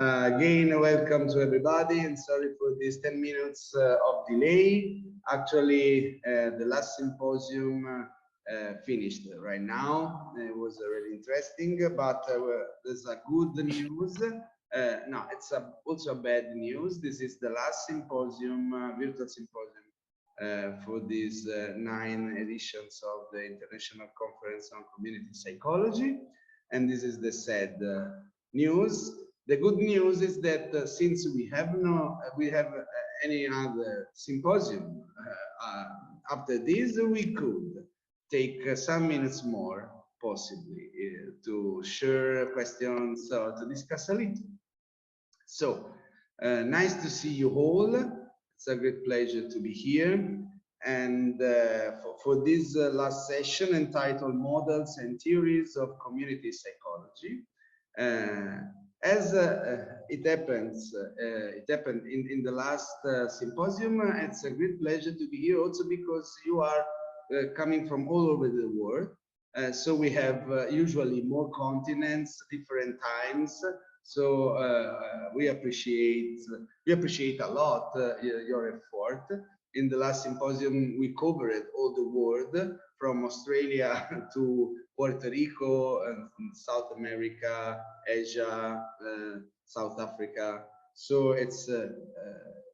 Again, welcome to everybody, and sorry for this 10 minutes of delay. Actually, the last symposium finished right now. It was really interesting, but there's a good news. No, it's also bad news. This is the last symposium, virtual symposium for these 9 editions of the International Conference on Community Psychology. And this is the sad news. The good news is that since we have any other symposium after this, we could take some minutes more, possibly, to share questions or to discuss a little. So, nice to see you all. It's a great pleasure to be here. And for this last session entitled Models and Theories of Community Psychology, as it happened in the last symposium, it's a great pleasure to be here also because you are coming from all over the world. So we have usually more continents, different times. So we appreciate a lot your effort. In the last symposium, we covered all the world, from Australia to Puerto Rico, and South America, Asia, South Africa. So it's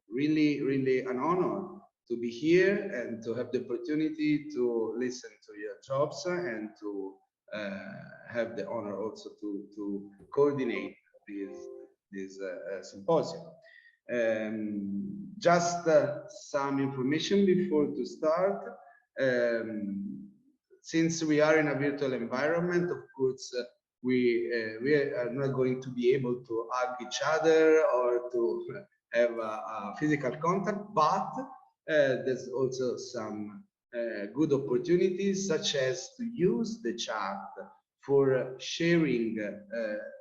really, really an honor to be here and to have the opportunity to listen to your jobs and to have the honor also to coordinate this symposium. Just some information before to start. Since we are in a virtual environment, of course, we are not going to be able to hug each other or to have a physical contact, but there's also some good opportunities, such as to use the chat for sharing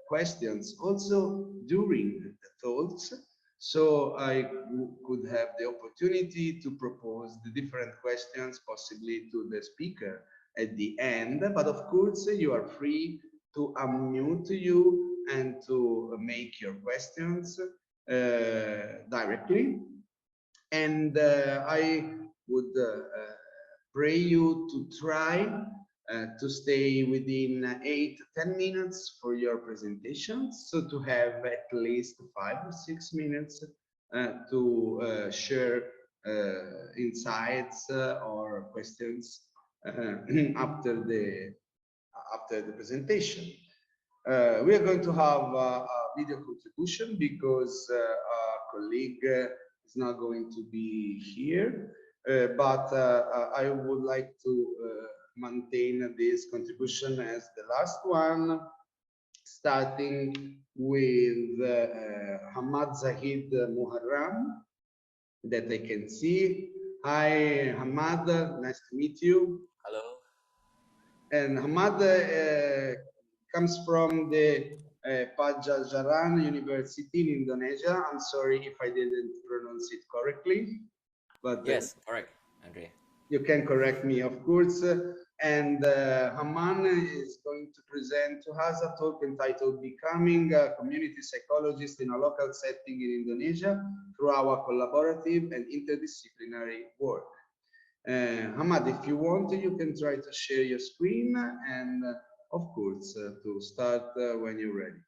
questions also during the talks. So I could have the opportunity to propose the different questions possibly to the speaker at the end, but of course you are free to unmute you and to make your questions directly. And I would pray you to try to stay within 8 to 10 minutes for your presentations, so to have at least 5 or 6 minutes to share insights or questions after the presentation. We are going to have a video contribution because our colleague is not going to be here, but I would like to maintain this contribution as the last one, starting with HAMMAD ZAHID MUHARRAM, that I can see. Hi, HAMMAD, nice to meet you. Hello. And HAMMAD comes from the Padjadjaran University in Indonesia. I'm sorry if I didn't pronounce it correctly, but yes, correct, Andre. You can correct me, of course. And Hamman is going to present to us a talk entitled Becoming a Community Psychologist in a Local Setting in Indonesia through our collaborative and interdisciplinary work. Hammad, if you want, you can try to share your screen and, of course, to start when you're ready.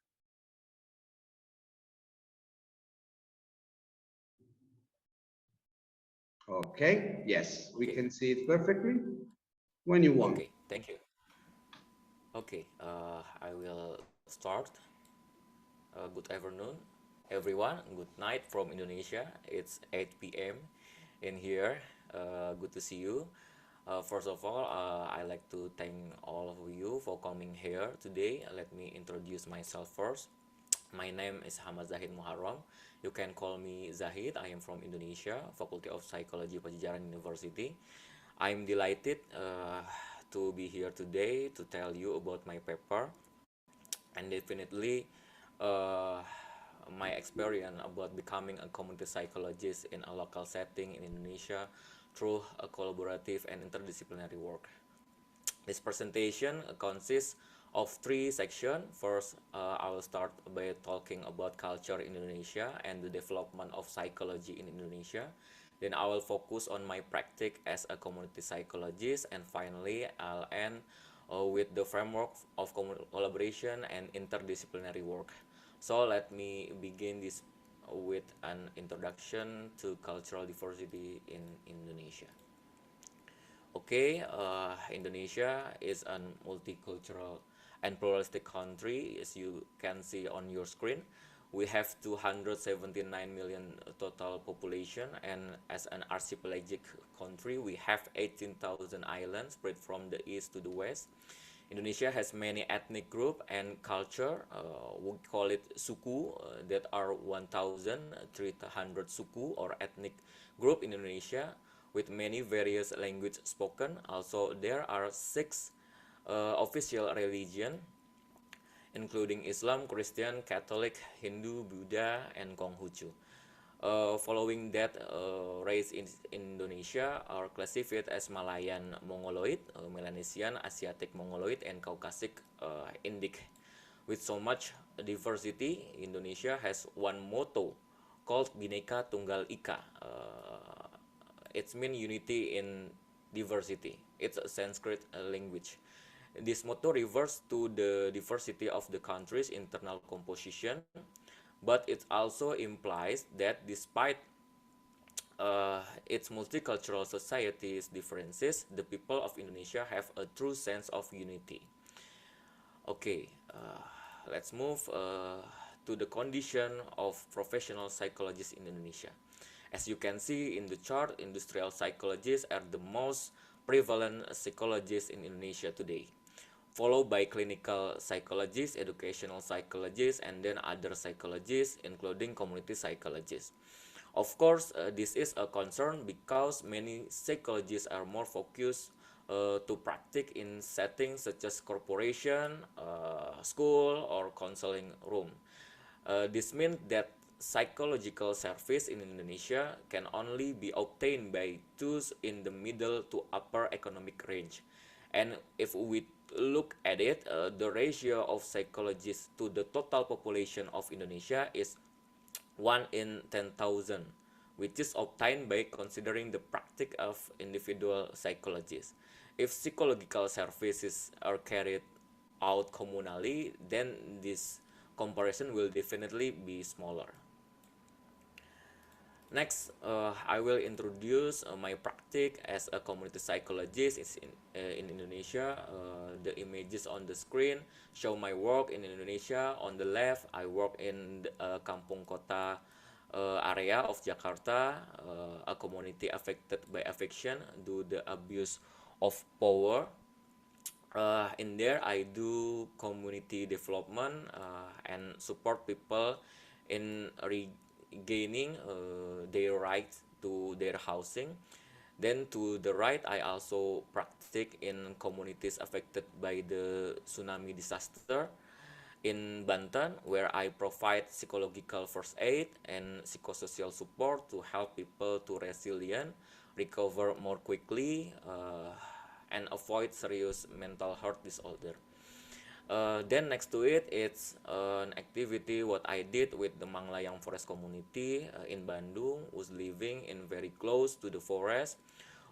Okay, yes, we can see it perfectly. When you want. Okay, thank you. Okay, I will start. Good afternoon, everyone. Good night from Indonesia. It's 8 p.m. in here. Good to see you. First of all, I'd like to thank all of you for coming here today. Let me introduce myself first. My name is HAMMAD ZAHID MUHARRAM. You can call me Zahid. I am from Indonesia, Faculty of Psychology, Padjadjaran University. I'm delighted to be here today to tell you about my paper, and definitely my experience about becoming a community psychologist in a local setting in Indonesia through a collaborative and interdisciplinary work. This presentation consists of 3 sections. First, I will start by talking about culture in Indonesia and the development of psychology in Indonesia. Then I will focus on my practice as a community psychologist, and finally I'll end with the framework of collaboration and interdisciplinary work. So let me begin this with an introduction to cultural diversity in Indonesia. Okay, Indonesia is a multicultural and pluralistic country, as you can see on your screen. We have 279 million total population, and as an archipelagic country, we have 18,000 islands spread from the east to the west. Indonesia has many ethnic group and culture. We call it suku, that are 1,300 suku or ethnic group in Indonesia, with many various language spoken. Also, there are 6 official religion, including Islam, Christian, Catholic, Hindu, Buddha, and Konghucu. Following that, race in Indonesia are classified as Malayan Mongoloid, Melanesian, Asiatic Mongoloid, and Caucasic Indic. With so much diversity, Indonesia has one motto called Bhinneka Tunggal Ika. It means unity in diversity. It's a Sanskrit language. This motto refers to the diversity of the country's internal composition, but it also implies that despite its multicultural society's differences, the people of Indonesia have a true sense of unity. Okay, let's move to the condition of professional psychologists in Indonesia. As you can see in the chart, industrial psychologists are the most prevalent psychologists in Indonesia today, followed by clinical psychologists, educational psychologists, and then other psychologists, including community psychologists. Of course, this is a concern because many psychologists are more focused to practice in settings such as corporation, school, or counseling room. This means that psychological service in Indonesia can only be obtained by those in the middle to upper economic range. And if we look at it, the ratio of psychologists to the total population of Indonesia is 1 in 10,000, which is obtained by considering the practice of individual psychologists. If psychological services are carried out communally, then this comparison will definitely be smaller. Next, I will introduce my practice as a community psychologist in Indonesia. The images on the screen show my work in Indonesia. On the left, I work in the Kampung Kota area of Jakarta, a community affected by eviction due to the abuse of power. In there, I do community development and support people in regaining their right to their housing. Then to the right, I also practice in communities affected by the tsunami disaster in Banten, where I provide psychological first aid and psychosocial support to help people to resilient, recover more quickly, and avoid serious mental health disorder. Then next to it, it's an activity what I did with the Manglayang Forest Community in Bandung, who's living in very close to the forest.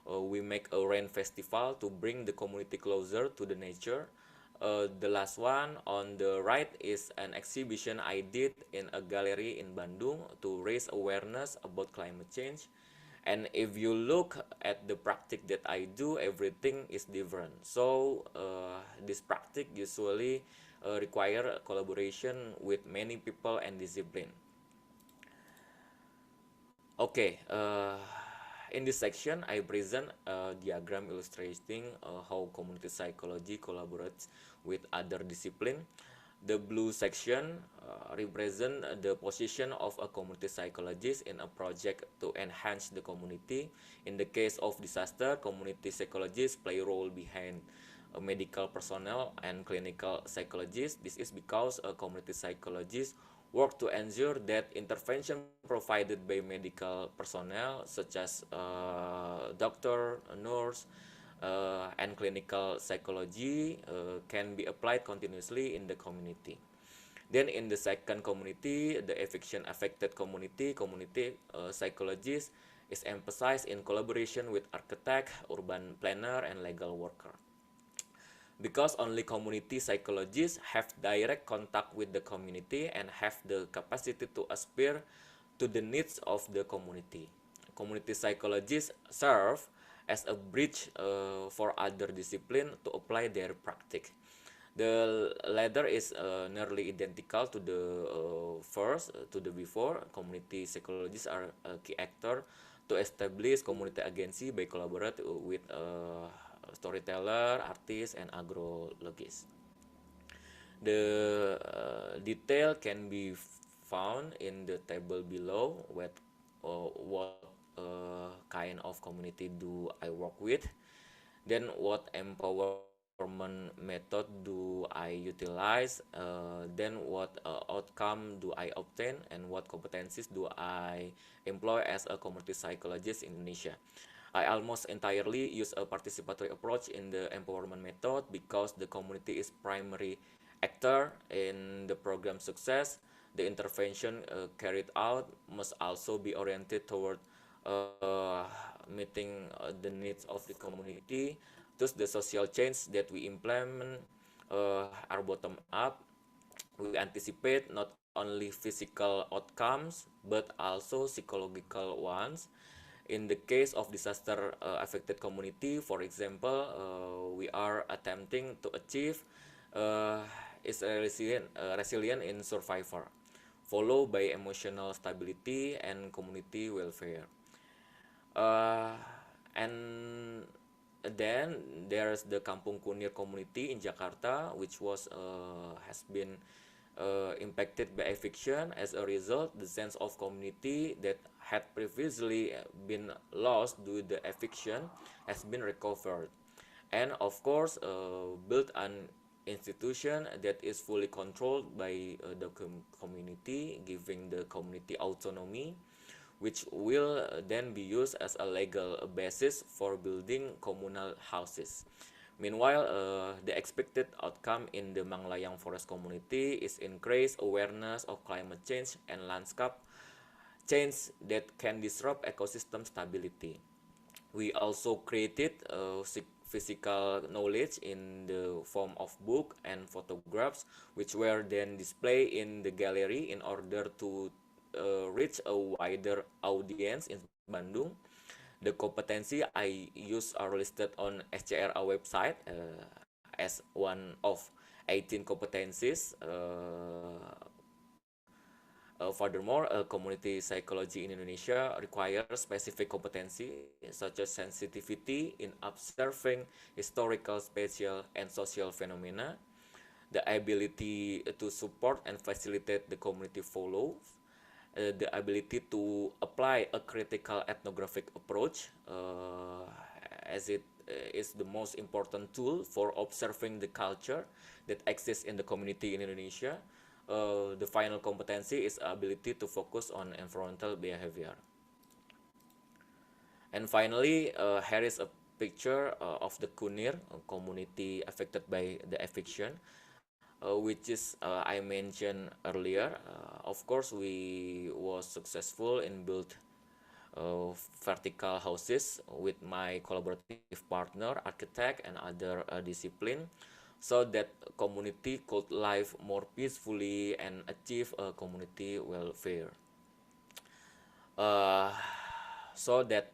We make a rain festival to bring the community closer to the nature. The last one on the right is an exhibition I did in a gallery in Bandung to raise awareness about climate change. And if you look at the practice that I do, everything is different. So this practice usually require collaboration with many people and discipline. Okay, in this section, I present a diagram illustrating how community psychology collaborates with other discipline. The blue section represent the position of a community psychologist in a project to enhance the community. In the case of disaster, community psychologists play a role behind medical personnel and clinical psychologists. This is because a community psychologist work to ensure that intervention provided by medical personnel such as doctor, nurse, and clinical psychology can be applied continuously in the community. Then in the second community, the eviction affected community, psychologist is emphasized in collaboration with architect, urban planner, and legal worker. Because only community psychologists have direct contact with the community and have the capacity to aspire to the needs of the community. Community psychologists serve as a bridge for other disciplines to apply their practice. The latter is nearly identical to the first, to the before. Community psychologists are a key actor to establish community agency by collaborate with storyteller, artists, and agrologists. The detail can be found in the table below with what kind of community do I work with, then what empowerment method do I utilize, then what outcome do I obtain, and what competencies do I employ as a community psychologist in Indonesia. I almost entirely use a participatory approach in the empowerment method because the community is primary actor in the program success. The intervention carried out must also be oriented toward meeting the needs of the community. Thus, the social change that we implement are bottom up. We anticipate not only physical outcomes but also psychological ones. In the case of disaster affected community, for example, we are attempting to achieve is a resilient in survivor, followed by emotional stability and community welfare. And then there's the Kampung Kunir community in Jakarta, which was has been impacted by eviction. As a result, the sense of community that had previously been lost due to the eviction has been recovered, and of course, built an institution that is fully controlled by the community, giving the community autonomy, which will then be used as a legal basis for building communal houses. Meanwhile, the expected outcome in the Manglayang Forest community is increased awareness of climate change and landscape change that can disrupt ecosystem stability. We also created physical knowledge in the form of book and photographs, which were then displayed in the gallery in order to reach a wider audience in Bandung. The competency I use are listed on SCRA website as one of 18 competencies. Furthermore, community psychology in Indonesia requires specific competency such as sensitivity in observing historical, spatial, and social phenomena, the ability to support and facilitate the community follows, the ability to apply a critical ethnographic approach, as it is the most important tool for observing the culture that exists in the community in Indonesia. The final competency is ability to focus on environmental behavior. And finally, here is a picture of the Kunir community affected by the eviction, which is I mentioned earlier. Of course, we was successful in build vertical houses with my collaborative partner, architect, and other discipline, so that community could live more peacefully and achieve community welfare. Uh, so that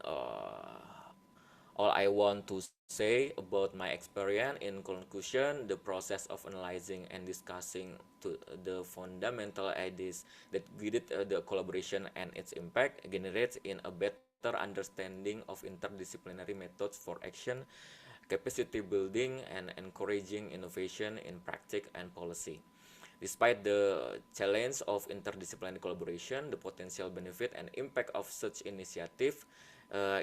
all I want to say about my experience. In conclusion, the process of analyzing and discussing to the fundamental ideas that guided the collaboration and its impact generates in a better understanding of interdisciplinary methods for action, capacity building, and encouraging innovation in practice and policy. Despite the challenge of interdisciplinary collaboration, the potential benefit and impact of such initiative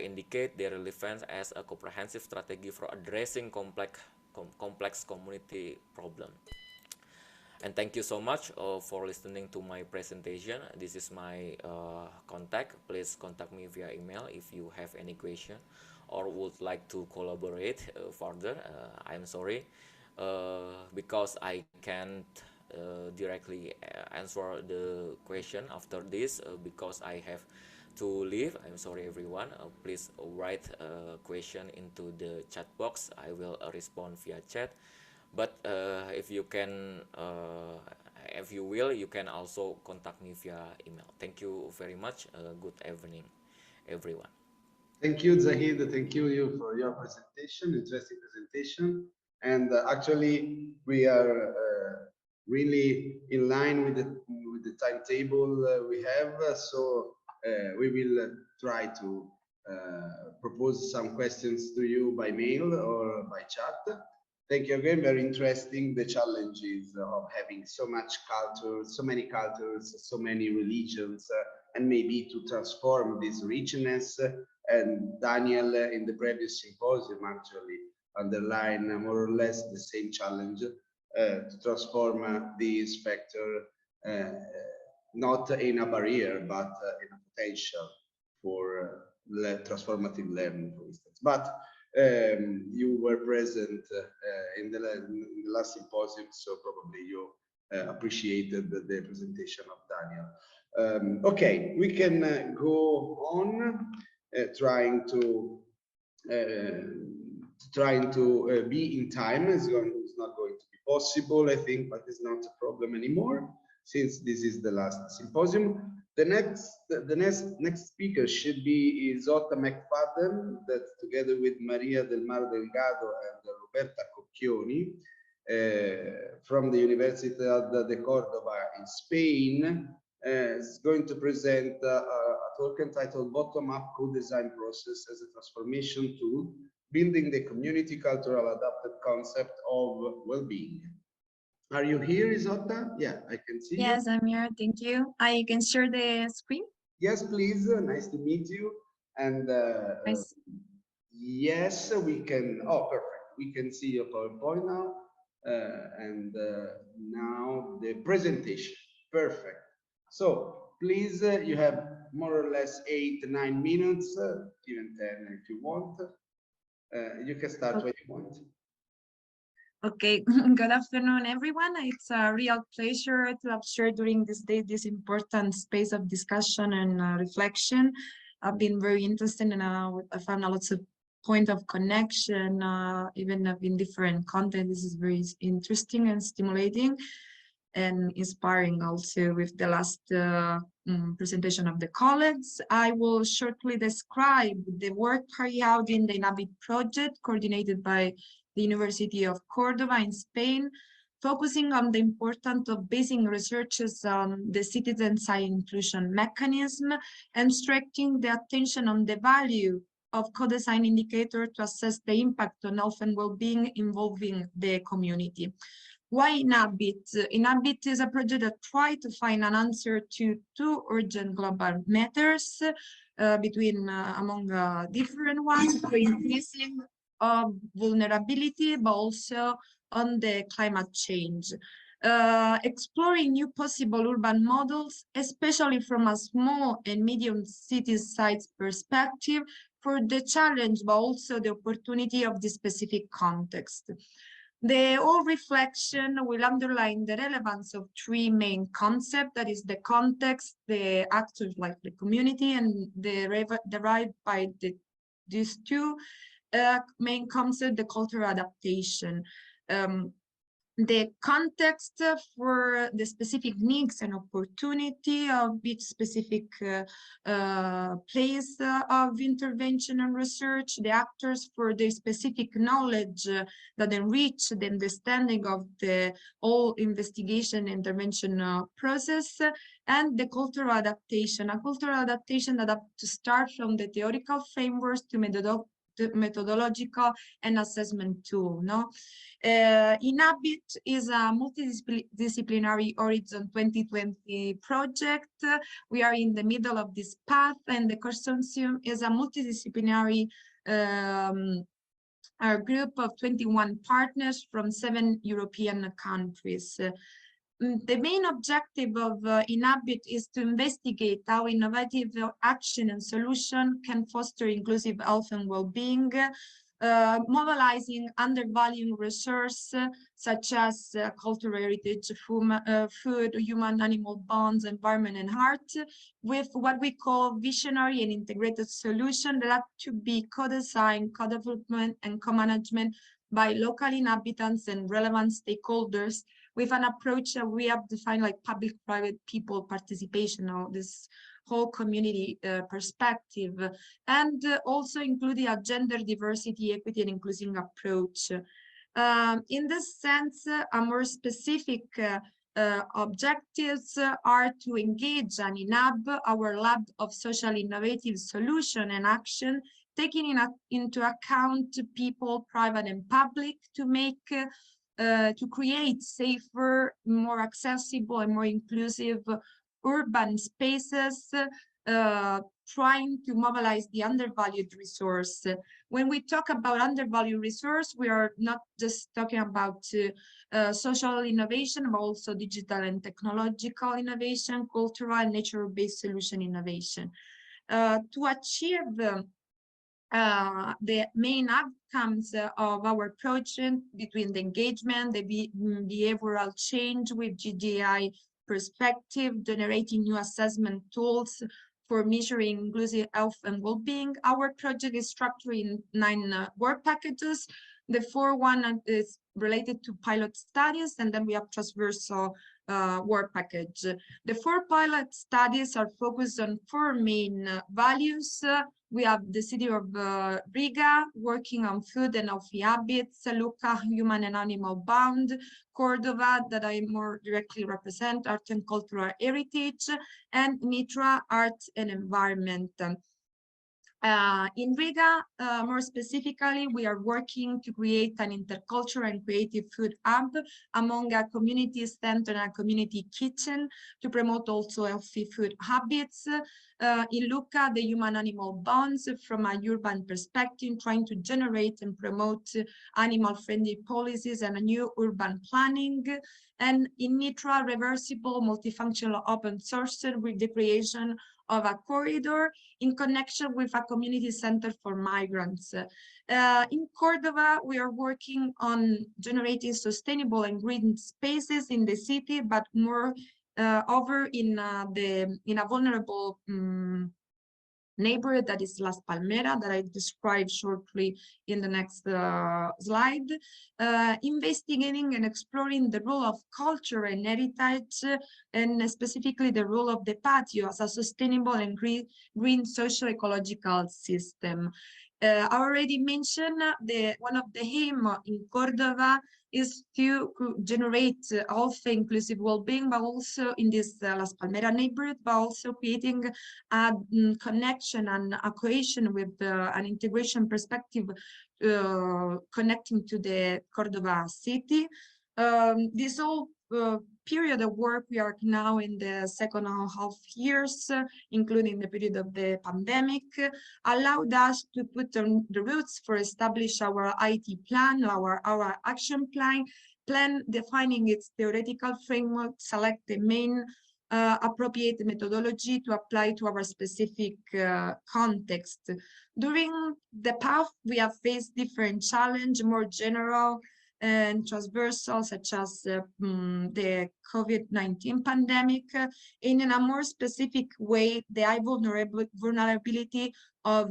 indicate their relevance as a comprehensive strategy for addressing complex community problems. And thank you so much for listening to my presentation. This is my contact. Please contact me via email if you have any question or would like to collaborate further. I'm sorry because I can't directly answer the question after this because I have to leave. I'm sorry everyone. Please write a question into the chat box. I will respond via chat. But if you can, if you will, you can also contact me via email. Thank you very much. Good evening, everyone. Thank you, Zahid. Thank you for your presentation, interesting presentation. And actually, we are really in line with the timetable we have. So we will try to propose some questions to you by mail or by chat. Thank you again. Very interesting. The challenges of having so much culture, so many cultures, so many religions, and maybe to transform this richness. And Daniel in the previous symposium actually underlined more or less the same challenge to transform this factor not in a barrier, but in a potential for transformative learning, for instance. But you were present in the last symposium, so probably you appreciated the presentation of Daniel. Okay, we can go on trying to be in time. It's not going to be possible, I think, but it's not a problem anymore since this is the last symposium. The next speaker should be ISOTTA McFadden, that together with Maria del Mar Delgado and Roberta Cocchioni from the Universidad de Cordoba in Spain is going to present a talk entitled Bottom-up Co-Design Process as a Transformation Tool, Building the Community Cultural Adapted Concept of Well-being. Are you here, Isotta? Yeah, I can see you. Yes, I'm here. Thank you. I can share the screen. Yes, please. Nice to meet you. And Nice. yes, we can. Oh, perfect. We can see your PowerPoint now. And now the presentation. Perfect. So please, you have more or less 8 to 9 minutes, even 10 if you want. You can start when you want. Okay, good afternoon, everyone. It's a real pleasure to have shared during this day this important space of discussion and reflection. I've been very interested and I found lots of point of connection, even in different content. This is very interesting and stimulating and inspiring also with the last presentation of the colleagues. I will shortly describe the work carried out in the INABIT project coordinated by the University of Cordoba in Spain, focusing on the importance of basing researches on the citizen science inclusion mechanism and stressing the attention on the value of co-design indicator to assess the impact on health and well-being involving the community. Why INABIT? INABIT is a project that tries to find an answer to 2 urgent global matters among different ones, for increasing of vulnerability, but also on the climate change. Exploring new possible urban models, especially from a small and medium city size perspective for the challenge, but also the opportunity of this specific context. The whole reflection will underline the relevance of 3 main concepts, that is the context, the actors like the community, and derived by these 2 main concept, the cultural adaptation. The context for the specific needs and opportunity of each specific place of intervention and research, the actors for the specific knowledge that enrich the understanding of the whole investigation intervention process, and the cultural adaptation, a cultural adaptation that have to start from the theoretical frameworks to methodological and assessment tool. INABIT is a multidisciplinary Horizon 2020 project. We are in the middle of this path, and the consortium is a multidisciplinary group of 21 partners from 7 European countries. The main objective of INABIT is to investigate how innovative action and solution can foster inclusive health and well-being, mobilizing undervaluing resources such as cultural heritage, food, human-animal bonds, environment, and art, with what we call visionary and integrated solution that have to be co-designed, co-development, and co-management by local inhabitants and relevant stakeholders, with an approach that we have defined like public-private people participation, or this whole community perspective, and also including a gender diversity, equity, and inclusion approach. In this sense, a more specific objectives are to engage an INAB, our lab of social innovative solution and action, taking into account people, private and public, to make to create safer, more accessible, and more inclusive urban spaces, trying to mobilize the undervalued resource. When we talk about undervalued resource, we are not just talking about social innovation, but also digital and technological innovation, cultural and nature-based solution innovation. To achieve the main outcomes of our project between the engagement, the behavioral change with GGI perspective, generating new assessment tools for measuring inclusive health and well-being. Our project is structured in 9 work packages. The 4th is related to pilot studies, and then we have transversal work package. The 4 pilot studies are focused on 4 main values. We have the city of Riga working on food and healthy habits, Lucca, human and animal bound, Cordoba, that I more directly represent, art and cultural heritage, and Mitra, art and environment. In Riga, more specifically, we are working to create an intercultural and creative food hub among a community center and a community kitchen to promote also healthy food habits. In Lucca, the human-animal bonds from a urban perspective, trying to generate and promote animal-friendly policies and a new urban planning. And in Mitra, reversible, multifunctional open source with the creation of a corridor in connection with a community center for migrants. In Cordoba, we are working on generating sustainable and green spaces in the city, but more over in a vulnerable neighborhood that is Las Palmeras, that I described shortly in the next slide, investigating and exploring the role of culture and heritage, and specifically the role of the patio as a sustainable and green socio-ecological system. I already mentioned one of the aim in Cordoba is to generate healthy, inclusive well-being, but also in this Las Palmeras neighborhood, but also creating a connection and a cohesion with an integration perspective connecting to the Cordoba city. This whole period of work, we are now in the second half years, including the period of the pandemic, allowed us to put on the roots for establish our IT plan, our action plan, defining its theoretical framework, select the main appropriate methodology to apply to our specific context. During the path, we have faced different challenges, more general and transversal, such as the COVID-19 pandemic, in a more specific way, the high vulnerability of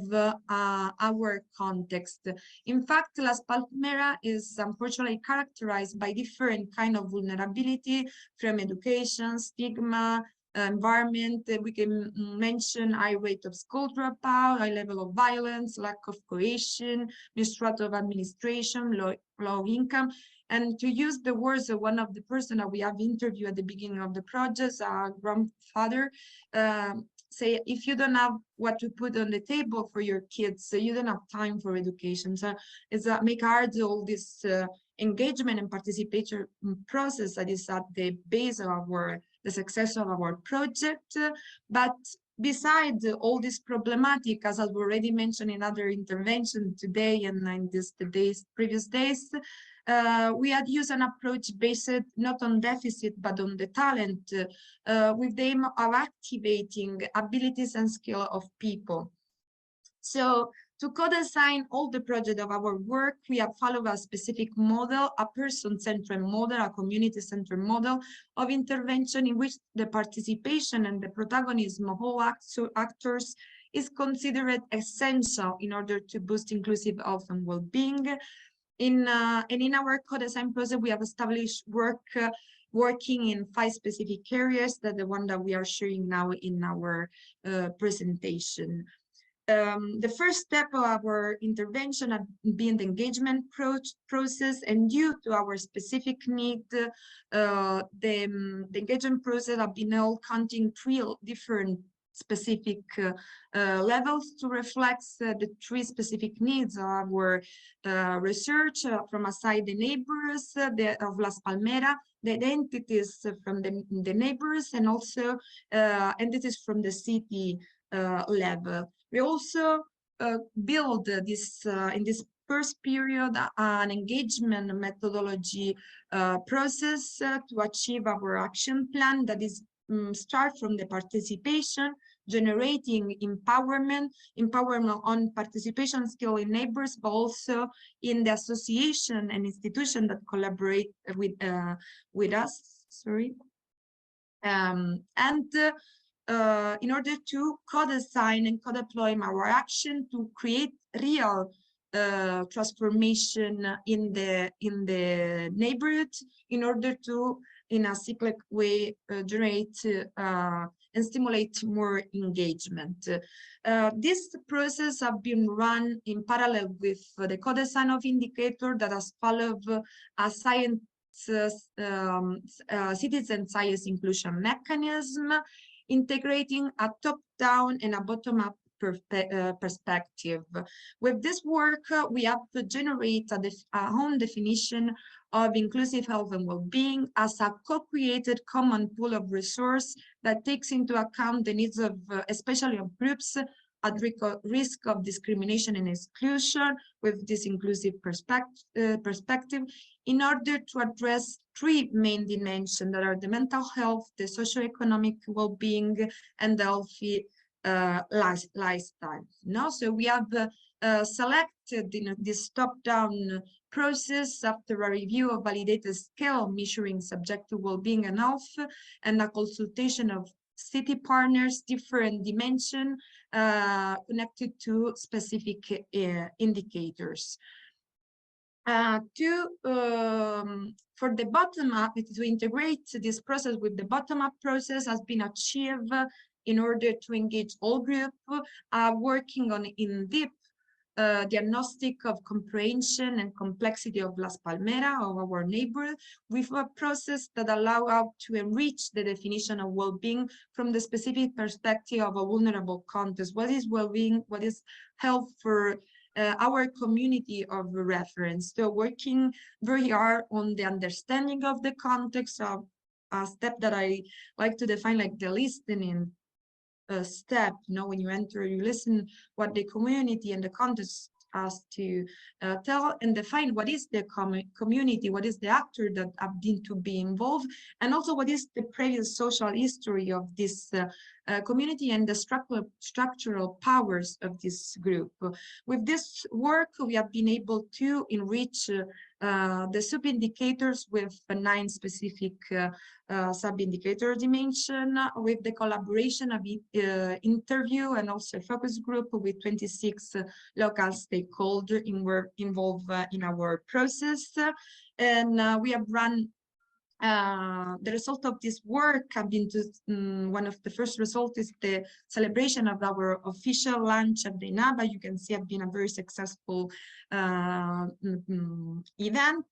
our context. In fact, Las Palmeras is unfortunately characterized by different kind of vulnerability, from education, stigma, environment. We can mention high rate of school dropout, high level of violence, lack of cohesion, mistrust of administration, low income. And to use the words of one of the person that we have interviewed at the beginning of the project, our grandfather, say, if you don't have what to put on the table for your kids, so you don't have time for education. So it's make hard all this engagement and participation process that is at the base of the success of our project. But Besides all this problematic, as I've already mentioned in other interventions today and in previous days, we had used an approach based not on deficit but on the talent, with the aim of activating abilities and skill of people. So to co-design all the project of our work, we have followed a specific model, a person-centered model, a community-centered model of intervention in which the participation and the protagonism of all actors is considered essential in order to boost inclusive health and well-being. And in our co-design process, we have established working in 5 specific areas, that the one that we are sharing now in our presentation. The first step of our intervention has been the engagement process, and due to our specific need, the engagement process has been all counting 3 different specific levels to reflect the 3 specific needs of our research. From a side, the neighbors of Las Palmeras, the entities from the neighbors, and also entities from the city level. We also build this in this first period an engagement methodology process to achieve our action plan, that is start from the participation, generating empowerment on participation skill in neighbors, but also in the association and institution that collaborate with us. Sorry. In order to co-design and co-deploy our action to create real transformation in the neighborhood, in order to, in a cyclic way, generate and stimulate more engagement. This process has been run in parallel with the co-design of indicator that has followed a citizen science inclusion mechanism, integrating a top-down and a bottom-up perspective. With this work, we have to generate a own definition of inclusive health and well-being as a co-created common pool of resource that takes into account the needs of, especially of groups at risk of discrimination and exclusion, with this inclusive perspective, in order to address 3 main dimensions that are the mental health, the socioeconomic well-being, and the healthy lifestyle. No? So we have selected this top-down process after a review of validated scale measuring subjective well-being and health, and a consultation of city partners, different dimension connected to specific indicators. For the bottom-up, to integrate this process with the bottom-up process has been achieved in order to engage all groups working on in-depth diagnostic of comprehension and complexity of Las Palmeras, of our neighborhood, with a process that allows us to enrich the definition of well-being from the specific perspective of a vulnerable context. What is well-being? What is health for our community of reference? So working very hard on the understanding of the context of a step that I like to define like the listening step. You know, when you enter, you listen what the community and the context has to tell and define what is the community, what is the actor that have been to be involved, and also what is the previous social history of this community and the structural powers of this group. With this work, we have been able to enrich the sub-indicators with 9 specific sub-indicator dimension, with the collaboration of interview and also focus group with 26 local stakeholders involved in our process. And we have run the result of this work have been to one of the first results is the celebration of our official launch of the NABA. You can see have been a very successful event.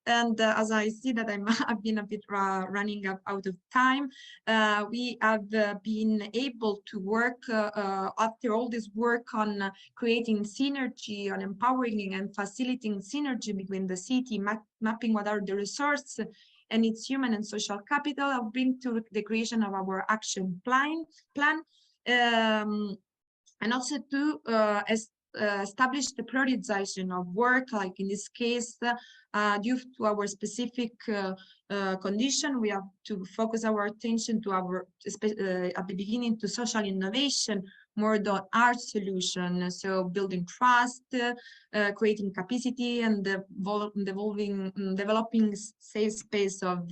And as I see that I've been a bit running out of time, we have been able to work after all this work on creating synergy, on empowering and facilitating synergy between the city, mapping what are the resources and its human and social capital, I'll bring to the creation of our action plan and also to establish the prioritization of work, like in this case, due to our specific condition, we have to focus our attention to our, at the beginning, to social innovation, more than art solution. So building trust, creating capacity, and developing safe space of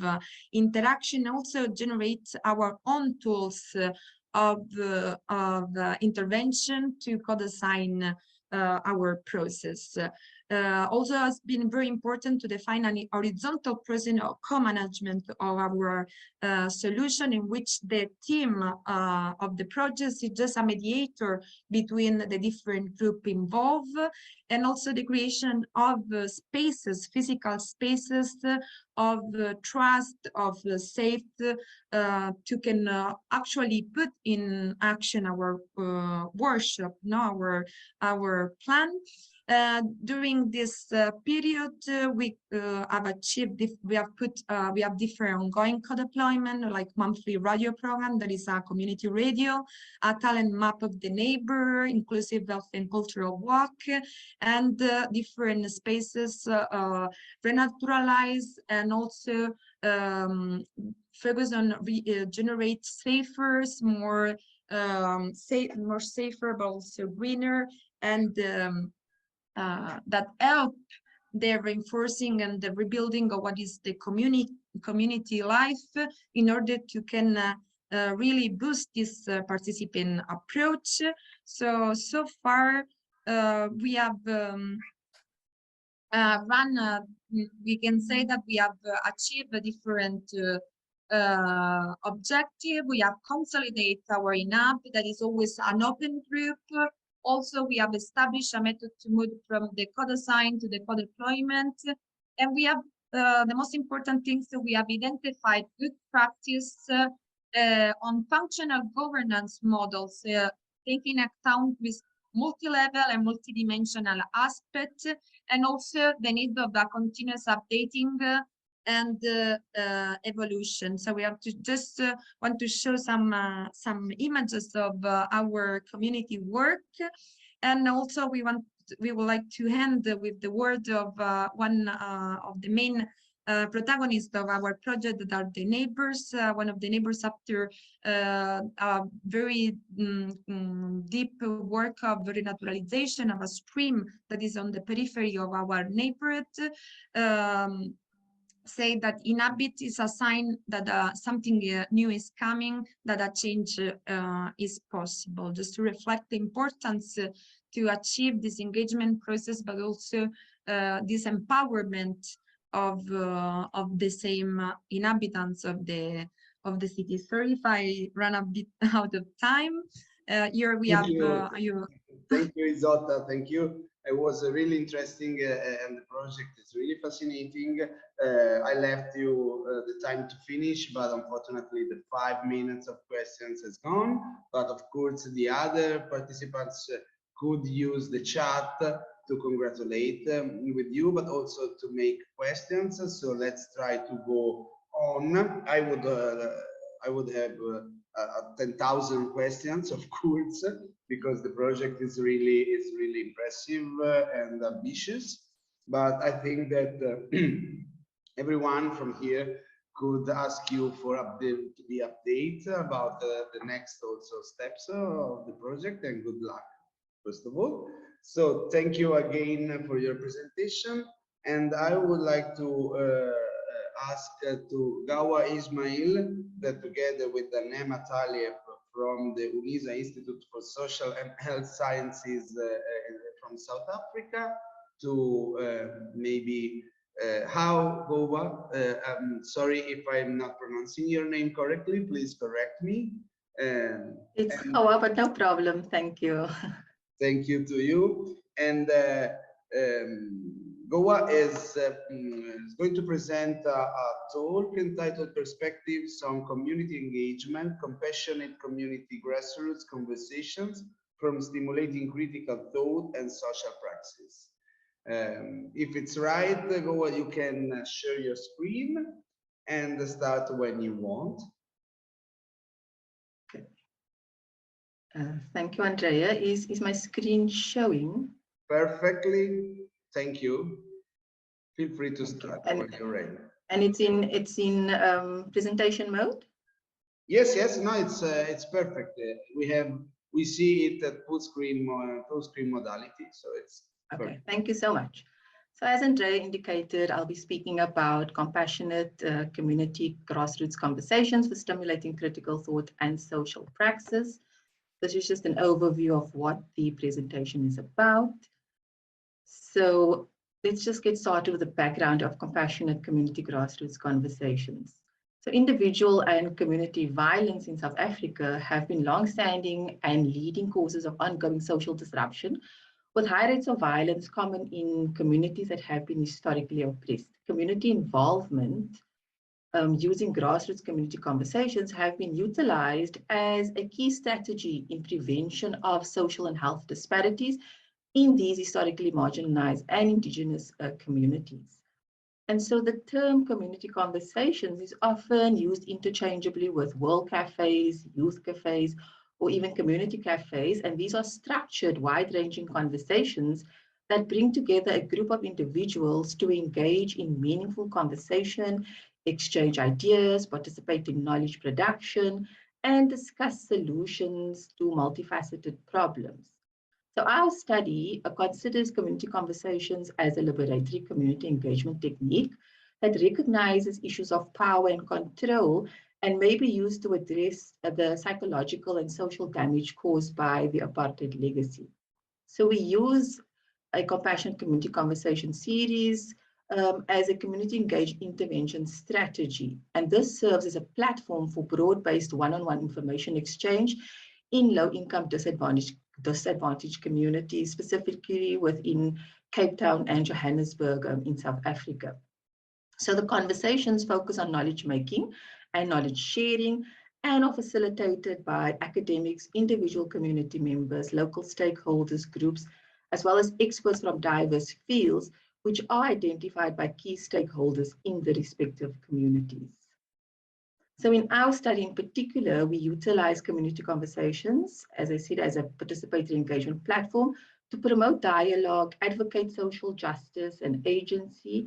interaction, also generate our own tools of intervention to co-design our process. Also has been very important to define an horizontal process of co-management of our solution, in which the team of the project is just a mediator between the different groups involved, and also the creation of spaces, physical spaces of trust, of safety, to can actually put in action our workshop, our plan. During this period, we have achieved, we have different ongoing co-deployment, like monthly radio program, that is a community radio, a talent map of the neighbor, inclusive health and cultural walk, and different spaces renaturalize, and also focus on generate safer, more safer, but also greener, and that help the reinforcing and the rebuilding of what is the community life, in order to can really boost this participant approach. So far we have we can say that we have achieved a different objective. We have consolidated our INAP, that is always an open group. Also, we have established a method to move from the co-design to the co-deployment. And we have the most important things that we have identified good practice on functional governance models, taking account with multi-level and multidimensional aspects, and also the need of a continuous updating and evolution. So we have to just want to show some images of our community work, and also we would like to end with the word of one of the main protagonists of our project, that are the neighbors. One of the neighbors, after a very deep work of renaturalization of a stream that is on the periphery of our neighborhood, say that inhabit is a sign that something new is coming, that a change is possible, just to reflect the importance to achieve this engagement process, but also this empowerment of the same inhabitants of the city. Sorry if I ran a bit out of time. Here we have you. Thank you, ISOTTA. Thank you. It was really interesting, and the project is really fascinating. I left you the time to finish, but unfortunately the 5 minutes of questions has gone. But of course, the other participants could use the chat to congratulate with you, but also to make questions. So let's try to go on. I would have 10,000 questions, of course, because the project is really impressive and ambitious. But I think that everyone from here could ask you for the update about the next also steps of the project, and good luck, first of all. So thank you again for your presentation, and I would like to ask to GHOUWA ISMAIL, that together with the NAIEMA TALIEP from the UNISA Institute for Social and Health Sciences from South Africa, to maybe how GHOUWA, I'm sorry if I'm not pronouncing your name correctly, please correct me. It's GHOUWA, but no problem, thank you. Thank you to you. And GHOUWA is going to present a talk entitled Perspectives on Community Engagement, Compassionate Community Grassroots Conversations from Stimulating Critical Thought and Social Praxis. If it's right, GHOUWA, you can share your screen and start when you want. Thank you, Andrea. Is my screen showing? Perfectly. Thank you. Feel free to Thank you. start when you're ready. And it's in presentation mode? Yes, yes. No, it's perfect. We see it at full screen modality, so it's okay. perfect. Thank you so much. So as Andrea indicated, I'll be speaking about compassionate community grassroots conversations for stimulating critical thought and social praxis. This is just an overview of what the presentation is about. So let's just get started with the background of compassionate community grassroots conversations. So individual and community violence in South Africa have been long-standing and leading causes of ongoing social disruption, with high rates of violence common in communities that have been historically oppressed. Community involvement using grassroots community conversations have been utilized as a key strategy in prevention of social and health disparities in these historically marginalized and indigenous communities. And so the term community conversations is often used interchangeably with world cafes, youth cafes, or even community cafes. And these are structured, wide-ranging conversations that bring together a group of individuals to engage in meaningful conversation, exchange ideas, participate in knowledge production, and discuss solutions to multifaceted problems. So our study considers community conversations as a liberatory community engagement technique that recognizes issues of power and control and may be used to address the psychological and social damage caused by the apartheid legacy. So we use a compassionate community conversation series as a community engaged intervention strategy. And this serves as a platform for broad-based one-on-one information exchange in low-income disadvantaged communities, specifically within Cape Town and Johannesburg in South Africa. So the conversations focus on knowledge making and knowledge sharing and are facilitated by academics, individual community members, local stakeholders, groups, as well as experts from diverse fields, which are identified by key stakeholders in the respective communities. So in our study in particular, we utilize community conversations, as I said, as a participatory engagement platform to promote dialogue, advocate social justice and agency,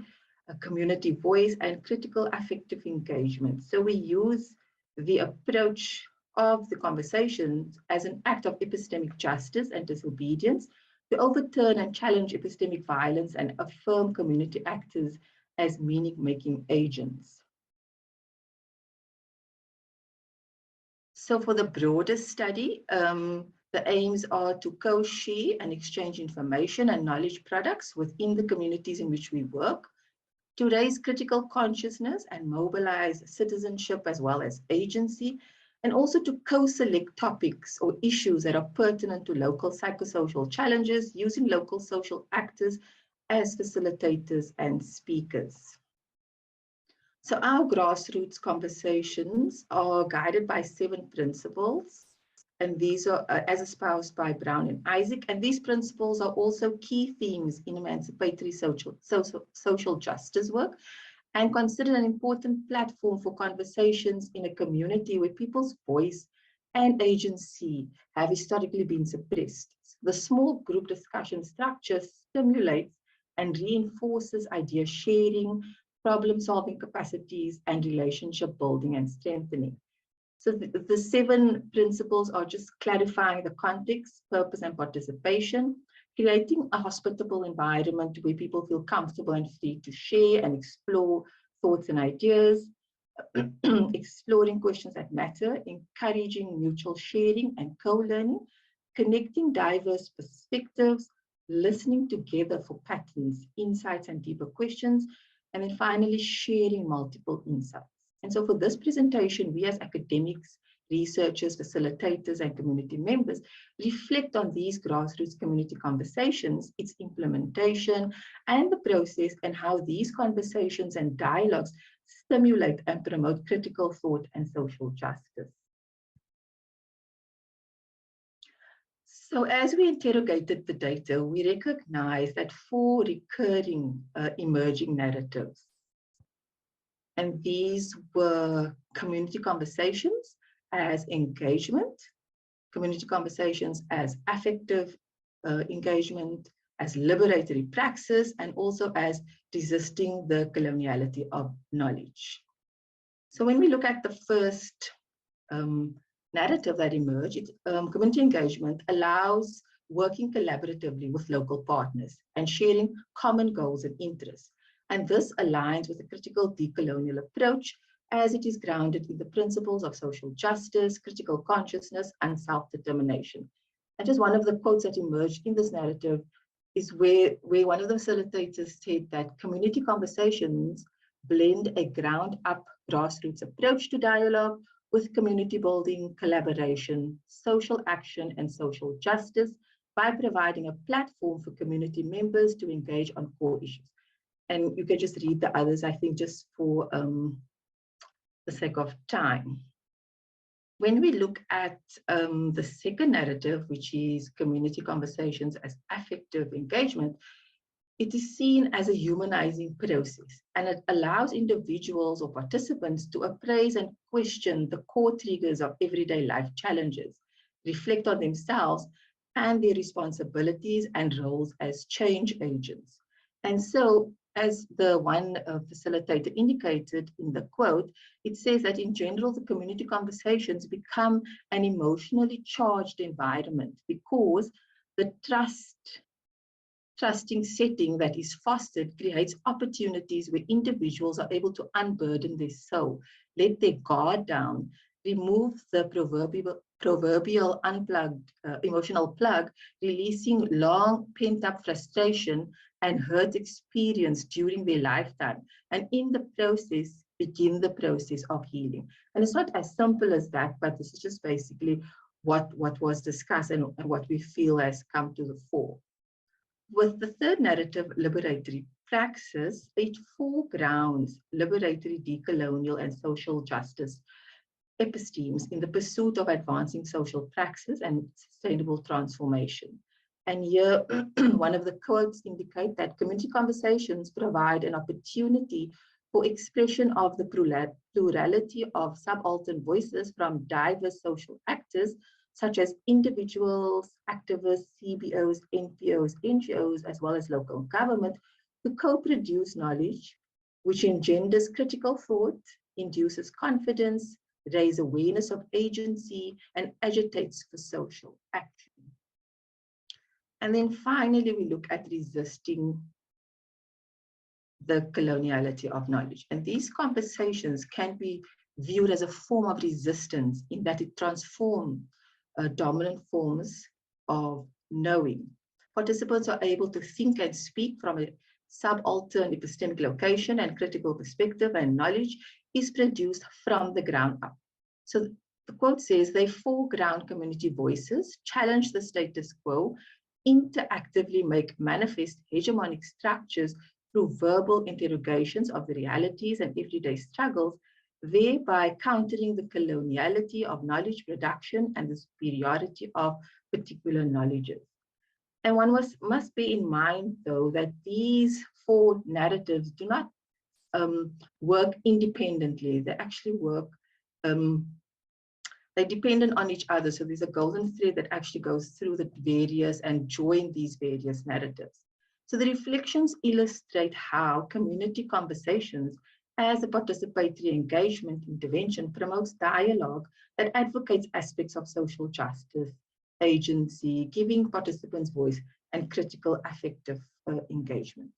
a community voice, and critical affective engagement. So we use the approach of the conversations as an act of epistemic justice and disobedience to overturn and challenge epistemic violence and affirm community actors as meaning-making agents. So for the broader study, the aims are to co-share and exchange information and knowledge products within the communities in which we work, to raise critical consciousness and mobilize citizenship as well as agency, and also to co-select topics or issues that are pertinent to local psychosocial challenges using local social actors as facilitators and speakers. So our grassroots conversations are guided by 7 principles, and these are as espoused by Brown and Isaac, and these principles are also key themes in emancipatory social justice work and considered an important platform for conversations in a community where people's voice and agency have historically been suppressed. The small group discussion structure stimulates and reinforces idea sharing, problem-solving capacities, and relationship building and strengthening. So the 7 principles are just clarifying the context, purpose, and participation, creating a hospitable environment where people feel comfortable and free to share and explore thoughts and ideas, exploring questions that matter, encouraging mutual sharing and co-learning, connecting diverse perspectives, listening together for patterns, insights, and deeper questions, and then finally sharing multiple insights. And so for this presentation, we as academics, researchers, facilitators, and community members reflect on these grassroots community conversations, its implementation, and the process, and how these conversations and dialogues stimulate and promote critical thought and social justice. So as we interrogated the data, we recognized that 4 recurring emerging narratives. And these were community conversations as engagement, community conversations as affective engagement, as liberatory praxis, and also as resisting the coloniality of knowledge. So when we look at the first narrative that emerged, community engagement allows working collaboratively with local partners and sharing common goals and interests. And this aligns with a critical decolonial approach as it is grounded in the principles of social justice, critical consciousness, and self-determination. And just one of the quotes that emerged in this narrative is where one of the facilitators said that community conversations blend a ground-up grassroots approach to dialogue with community building, collaboration, social action, and social justice by providing a platform for community members to engage on core issues. And you can just read the others, I think, just for the sake of time. When we look at the second narrative, which is community conversations as affective engagement, it is seen as a humanizing process, and it allows individuals or participants to appraise and question the core triggers of everyday life challenges, reflect on themselves and their responsibilities and roles as change agents. And so, as the one facilitator indicated in the quote, it says that in general, the community conversations become an emotionally charged environment because the trusting setting that is fostered creates opportunities where individuals are able to unburden their soul, let their guard down, remove the proverbial unplugged emotional plug, releasing long pent-up frustration and hurt experience during their lifetime, and in the process, begin the process of healing. And it's not as simple as that, but this is just basically what was discussed and what we feel has come to the fore. With the third narrative, liberatory praxis, it foregrounds liberatory, decolonial, and social justice epistemes in the pursuit of advancing social praxis and sustainable transformation. And here, one of the quotes indicate that community conversations provide an opportunity for expression of the plurality of subaltern voices from diverse social actors, such as individuals, activists, CBOs, NPOs, NGOs, as well as local government, to co-produce knowledge, which engenders critical thought, induces confidence, raises awareness of agency, and agitates for social action. And then finally, we look at resisting the coloniality of knowledge. And these conversations can be viewed as a form of resistance in that it transforms dominant forms of knowing. Participants are able to think and speak from a subaltern epistemic location and critical perspective, and knowledge is produced from the ground up. So the quote says, they foreground community voices, challenge the status quo, interactively make manifest hegemonic structures through verbal interrogations of the realities and everyday struggles, thereby countering the coloniality of knowledge production and the superiority of particular knowledges. And one must bear in mind, though, that these four narratives do not work independently. They actually work, they're dependent on each other. So there's a golden thread that actually goes through the various and join these various narratives. So the reflections illustrate how community conversations as a participatory engagement intervention promotes dialogue that advocates aspects of social justice, agency, giving participants voice, and critical affective engagement.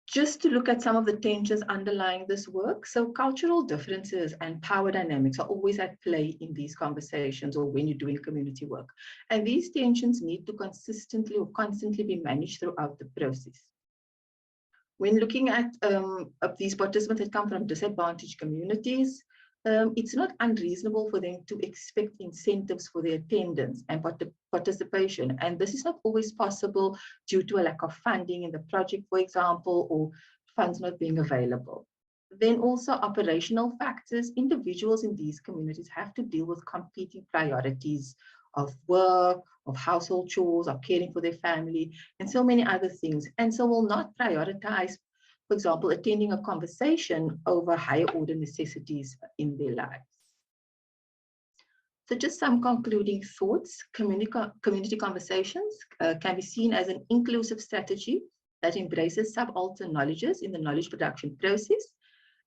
Just to look at some of the tensions underlying this work. So cultural differences and power dynamics are always at play in these conversations or when you're doing community work. And these tensions need to consistently or constantly be managed throughout the process. When looking at these participants that come from disadvantaged communities, it's not unreasonable for them to expect incentives for their attendance and participation. And this is not always possible due to a lack of funding in the project, for example, or funds not being available. Then also operational factors. Individuals in these communities have to deal with competing priorities of work, of household chores, of caring for their family, and so many other things. And so will not prioritize, for example, attending a conversation over higher order necessities in their lives. So just some concluding thoughts. Community conversations can be seen as an inclusive strategy that embraces subaltern knowledges in the knowledge production process.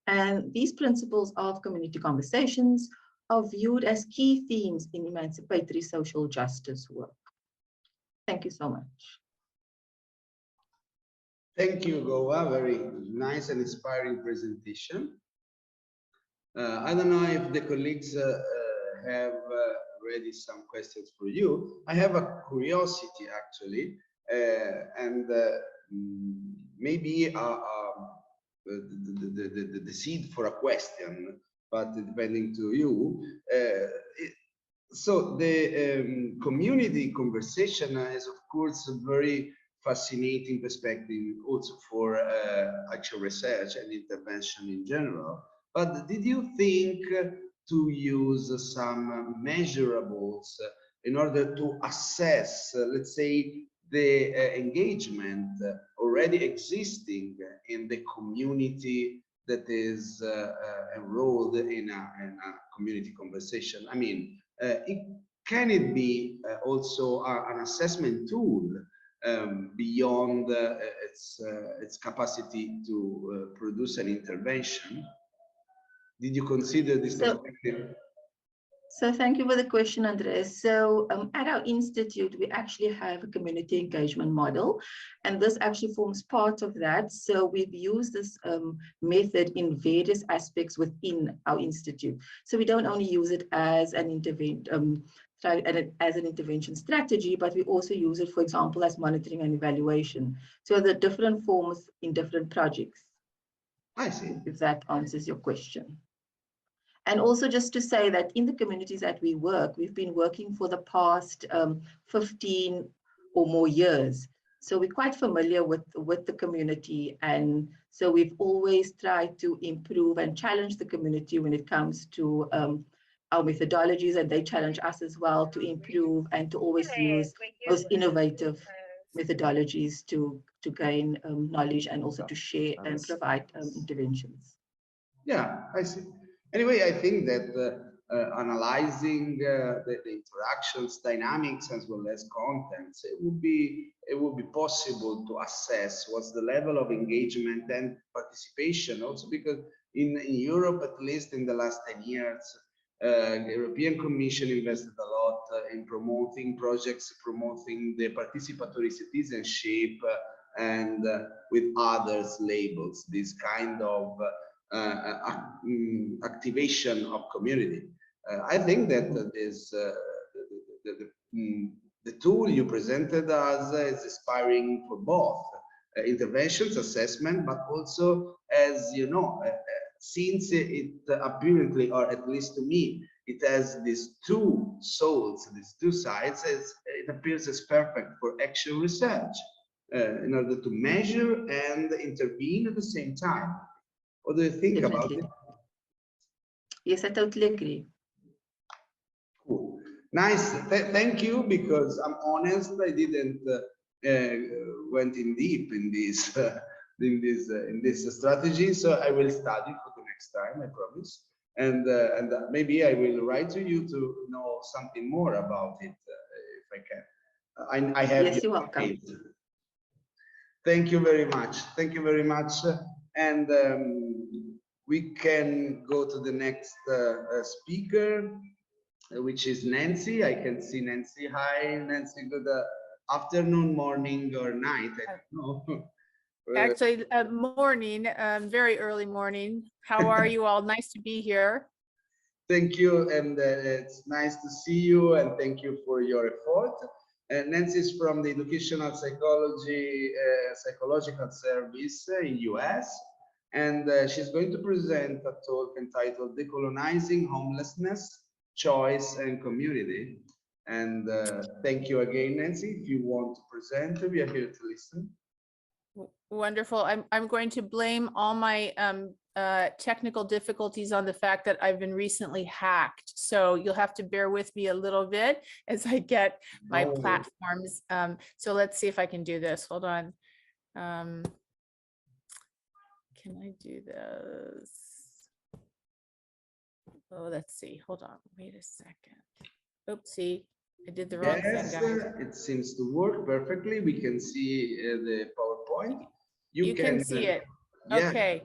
And these principles of community conversations are viewed as key themes in emancipatory social justice work. Thank you so much. Thank you, GHOUWA. Very nice and inspiring presentation. I don't know if the colleagues have already some questions for you. I have a curiosity actually, and maybe the seed for a question, but depending to you. So the community conversation is of course a very fascinating perspective also for actual research and intervention in general. But did you think to use some measurables in order to assess, let's say, the engagement already existing in the community that is enrolled in a community conversation? I mean, can it be also an assessment tool beyond its capacity to produce an intervention? Did you consider this perspective? So thank you for the question, Andres. So at our institute, we actually have a community engagement model, and this actually forms part of that. So we've used this method in various aspects within our institute. So we don't only use it as an intervention strategy, but we also use it, for example, as monitoring and evaluation. So the different forms in different projects. I see. If that answers your question. And also just to say that in the communities that we work, we've been working for the past 15 or more years. So we're quite familiar with the community. And so we've always tried to improve and challenge the community when it comes to our methodologies, and they challenge us as well to improve and to always use most innovative methodologies to gain knowledge and also to share and provide interventions. Yeah, I see. Anyway, I think that analyzing the interactions, dynamics, as well as contents, it would be possible to assess what's the level of engagement and participation. Also, because in Europe, at least in the last 10 years, the European Commission invested a lot in promoting projects, promoting the participatory citizenship, and with others labels, this kind of activation of community. I think that the tool you presented us is inspiring for both interventions, assessment, but also, as you know, since it apparently, or at least to me, it has these two souls, these two sides, it appears as perfect for actual research in order to measure and intervene at the same time. What do you think about it? Yes, I totally agree. Cool. Nice. Thank you, because I'm honest, I didn't went in deep in this in this strategy, so I will study for the next time, I promise. And maybe I will write to you to know something more about it if I can. I have. Yes, you're welcome. Thank you very much. Thank you very much. And we can go to the next speaker, which is Nancy. I can see Nancy. Hi, Nancy. Good afternoon, morning, or night. I don't know. Actually, morning, very early morning. How are you all? Nice to be here. Thank you, and it's nice to see you, and thank you for your effort. Nancy is from the Educational Psychology Psychological Service in US, and she's going to present a talk entitled Decolonizing Homelessness, Choice and Community. And thank you again, Nancy. If you want to present, we are here to listen. Wonderful. I'm going to blame all my technical difficulties on the fact that I've been recently hacked. So you'll have to bear with me a little bit as I get my platforms. So let's see if I can do this. Hold on. Can I do this? Oh, let's see. Hold on. Wait a second. Oopsie, I did the wrong thing, Yes, guys. it seems to work perfectly. We can see the PowerPoint. You can see it. Yeah, Okay.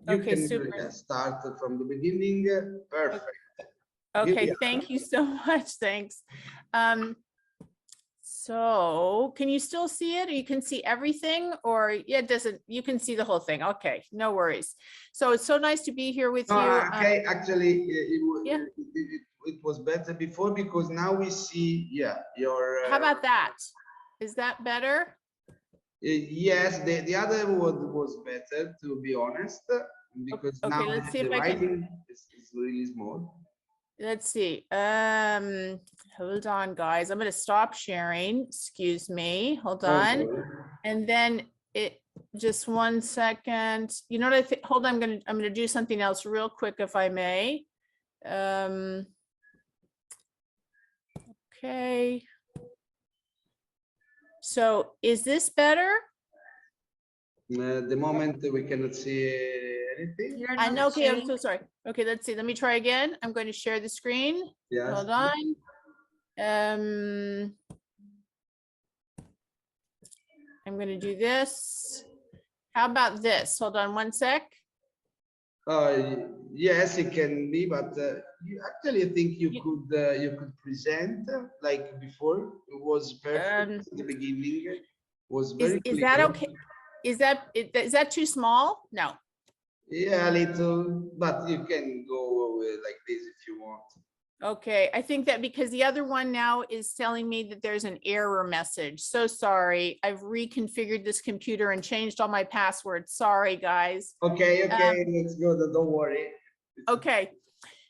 you Okay, can super. start from the beginning. Perfect. Here we Okay, are. thank you so much. Thanks. So can you still see it? Or you can see everything, or yeah, it doesn't, you can see the whole thing. Okay, no worries. So it's so nice to be here with No, you. okay, actually, Yeah. it was better before because now we see, yeah, your. How about that? Is that better? Yes, the other was better, to be honest, because Okay, now let's see the if I can. writing is really small. Let's see. Hold on, guys. I'm going to stop sharing. Excuse me. Hold on. Okay. And then it just 1 second. You know what I think? Hold on. I'm gonna do something else real quick, if I may. Okay. So is this better? The moment we cannot see anything. You're I not know. Okay, I'm sharing. so sorry. Okay, let's see. Let me try again. I'm going to share the screen. Yes. Hold on. I'm going to do this. How about this? Hold on 1 sec. Yes, it can be, but actually, I think you could present like before. It was perfect at the beginning. It was very Is clear. that okay? Is that too small? No. Yeah, a little, but you can go like this if you want. Okay, I think that because the other one now is telling me that there's an error message. So sorry, I've reconfigured this computer and changed all my passwords. Sorry, guys. Okay, let's go. Don't worry. Okay.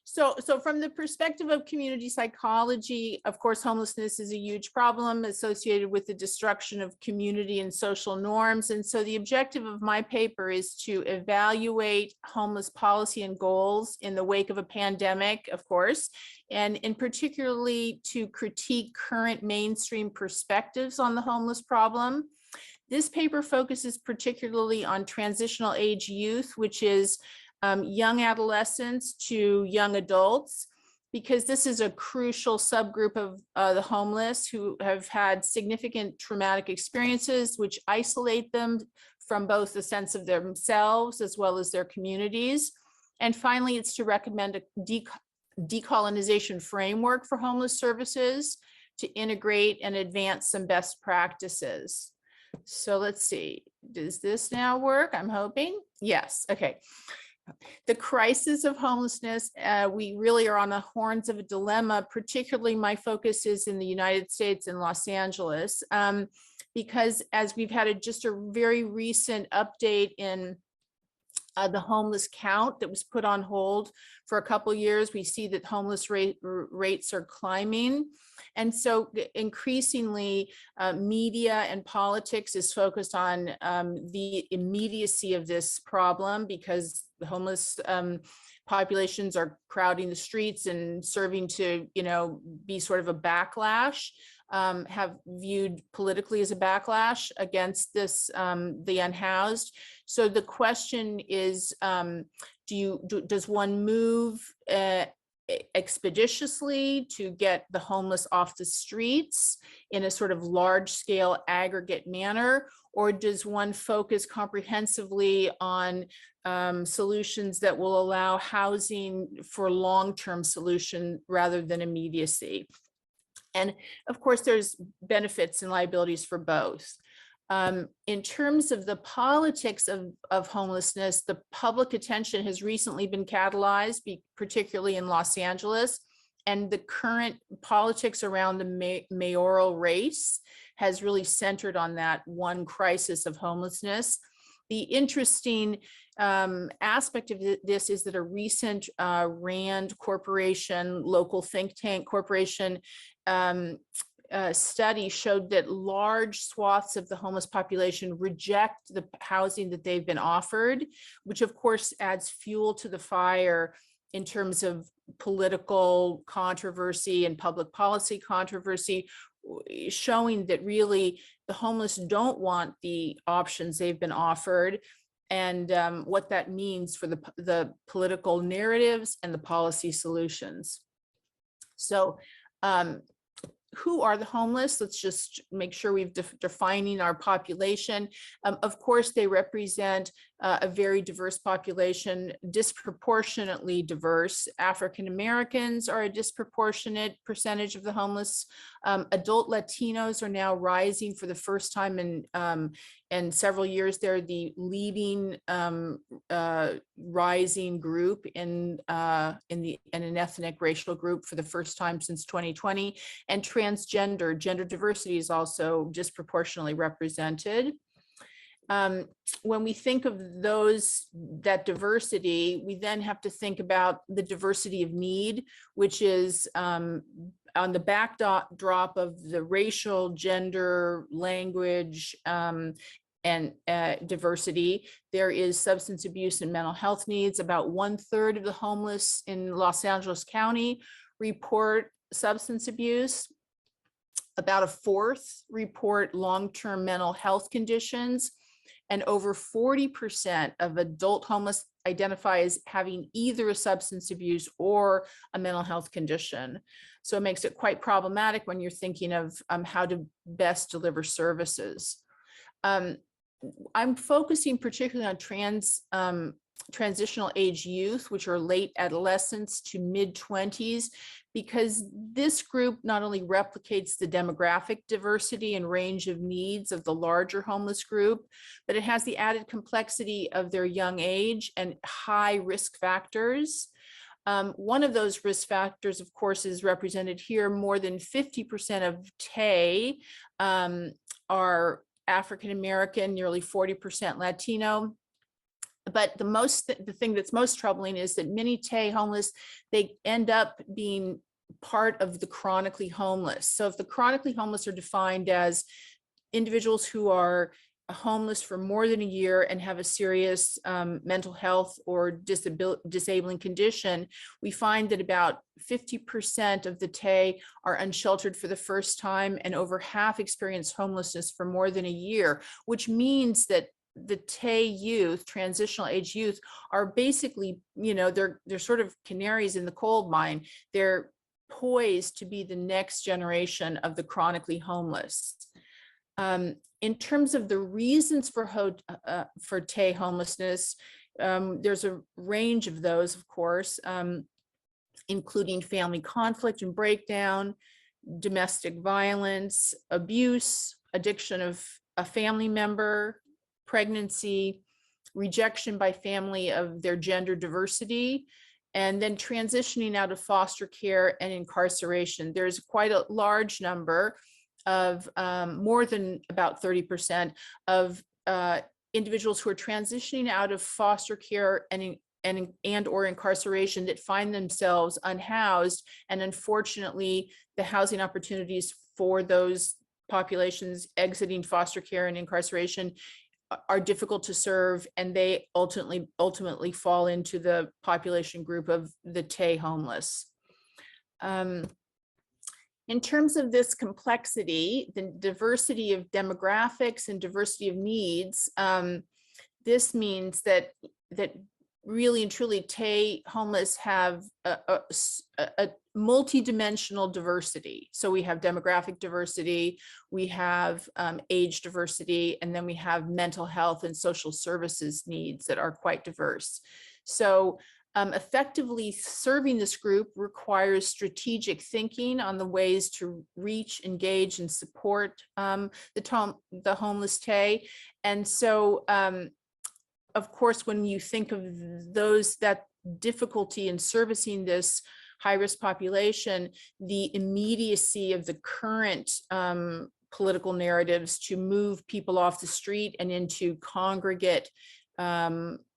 So from the perspective of community psychology, of course, homelessness is a huge problem associated with the destruction of community and social norms. And so the objective of my paper is to evaluate homeless policy and goals in the wake of a pandemic, of course, and in particularly to critique current mainstream perspectives on the homeless problem. This paper focuses particularly on transitional age youth, which is young adolescents to young adults, because this is a crucial subgroup of the homeless who have had significant traumatic experiences, which isolate them from both the sense of themselves as well as their communities. And finally, it's to recommend a decolonization framework for homeless services to integrate and advance some best practices. So let's see, does this now work? I'm hoping. Yes, okay. The crisis of homelessness, we really are on the horns of a dilemma. Particularly my focus is in the United States and Los Angeles, because as we've had just a very recent update in the homeless count that was put on hold for a couple of years, we see that homeless rates are climbing. And so increasingly media and politics is focused on the immediacy of this problem, because the homeless populations are crowding the streets and serving to, be sort of a backlash, have viewed politically as a backlash against this, the unhoused. So the question is, does one move expeditiously to get the homeless off the streets in a sort of large scale aggregate manner, or does one focus comprehensively on solutions that will allow housing for long-term solution rather than immediacy? And of course, there's benefits and liabilities for both. In terms of the politics of homelessness, the public attention has recently been catalyzed, particularly in Los Angeles, and the current politics around the mayoral race has really centered on that one crisis of homelessness. The interesting aspect of this is that a recent RAND Corporation, local think tank corporation, study showed that large swaths of the homeless population reject the housing that they've been offered, which of course adds fuel to the fire in terms of political controversy and public policy controversy, showing that really the homeless don't want the options they've been offered, and what that means for the political narratives and the policy solutions. So Who are the homeless? Let's just make sure we've defining our population. Of course, they represent a very diverse population, disproportionately diverse. African Americans are a disproportionate percentage of the homeless. Adult Latinos are now rising for the first time in several years. They're the leading rising group in an ethnic racial group for the first time since 2020. And gender diversity is also disproportionately represented. When we think of that diversity, we then have to think about the diversity of need, which is on the backdrop of the racial, gender, language, and diversity. There is substance abuse and mental health needs. About 1/3 of the homeless in Los Angeles County report substance abuse. About 1/4 report long-term mental health conditions. And over 40% of adult homeless identify as having either a substance abuse or a mental health condition. So it makes it quite problematic when you're thinking of how to best deliver services. I'm focusing particularly on transitional age youth, which are late adolescents to mid-20s, because this group not only replicates the demographic diversity and range of needs of the larger homeless group, but it has the added complexity of their young age and high risk factors. One of those risk factors, of course, is represented here. More than 50% of TAY are African American, nearly 40% Latino. But the thing that's most troubling is that many TAY homeless, they end up being part of the chronically homeless. So if the chronically homeless are defined as individuals who are homeless for more than a year and have a serious mental health or disabling condition, we find that about 50% of the TAY are unsheltered for the first time, and over half experience homelessness for more than a year, which means that the TAY youth, transitional age youth, are basically, they're sort of canaries in the coal mine. They're poised to be the next generation of the chronically homeless. In terms of the reasons for TAY homelessness, there's a range of those, of course, including family conflict and breakdown, domestic violence, abuse, addiction of a family member, pregnancy, rejection by family of their gender diversity, and then transitioning out of foster care and incarceration. There's quite a large number of more than about 30% of individuals who are transitioning out of foster care and or incarceration that find themselves unhoused. And unfortunately, the housing opportunities for those populations exiting foster care and incarceration are difficult to serve, and they ultimately fall into the population group of the TAY homeless. In terms of this complexity, the diversity of demographics and diversity of needs, this means that really and truly TAY homeless have a multi-dimensional diversity. So we have demographic diversity, we have age diversity, and then we have mental health and social services needs that are quite diverse. So effectively serving this group requires strategic thinking on the ways to reach, engage, and support the homeless TAY. And so of course, when you think of that difficulty in servicing this high-risk population, the immediacy of the current political narratives to move people off the street and into congregate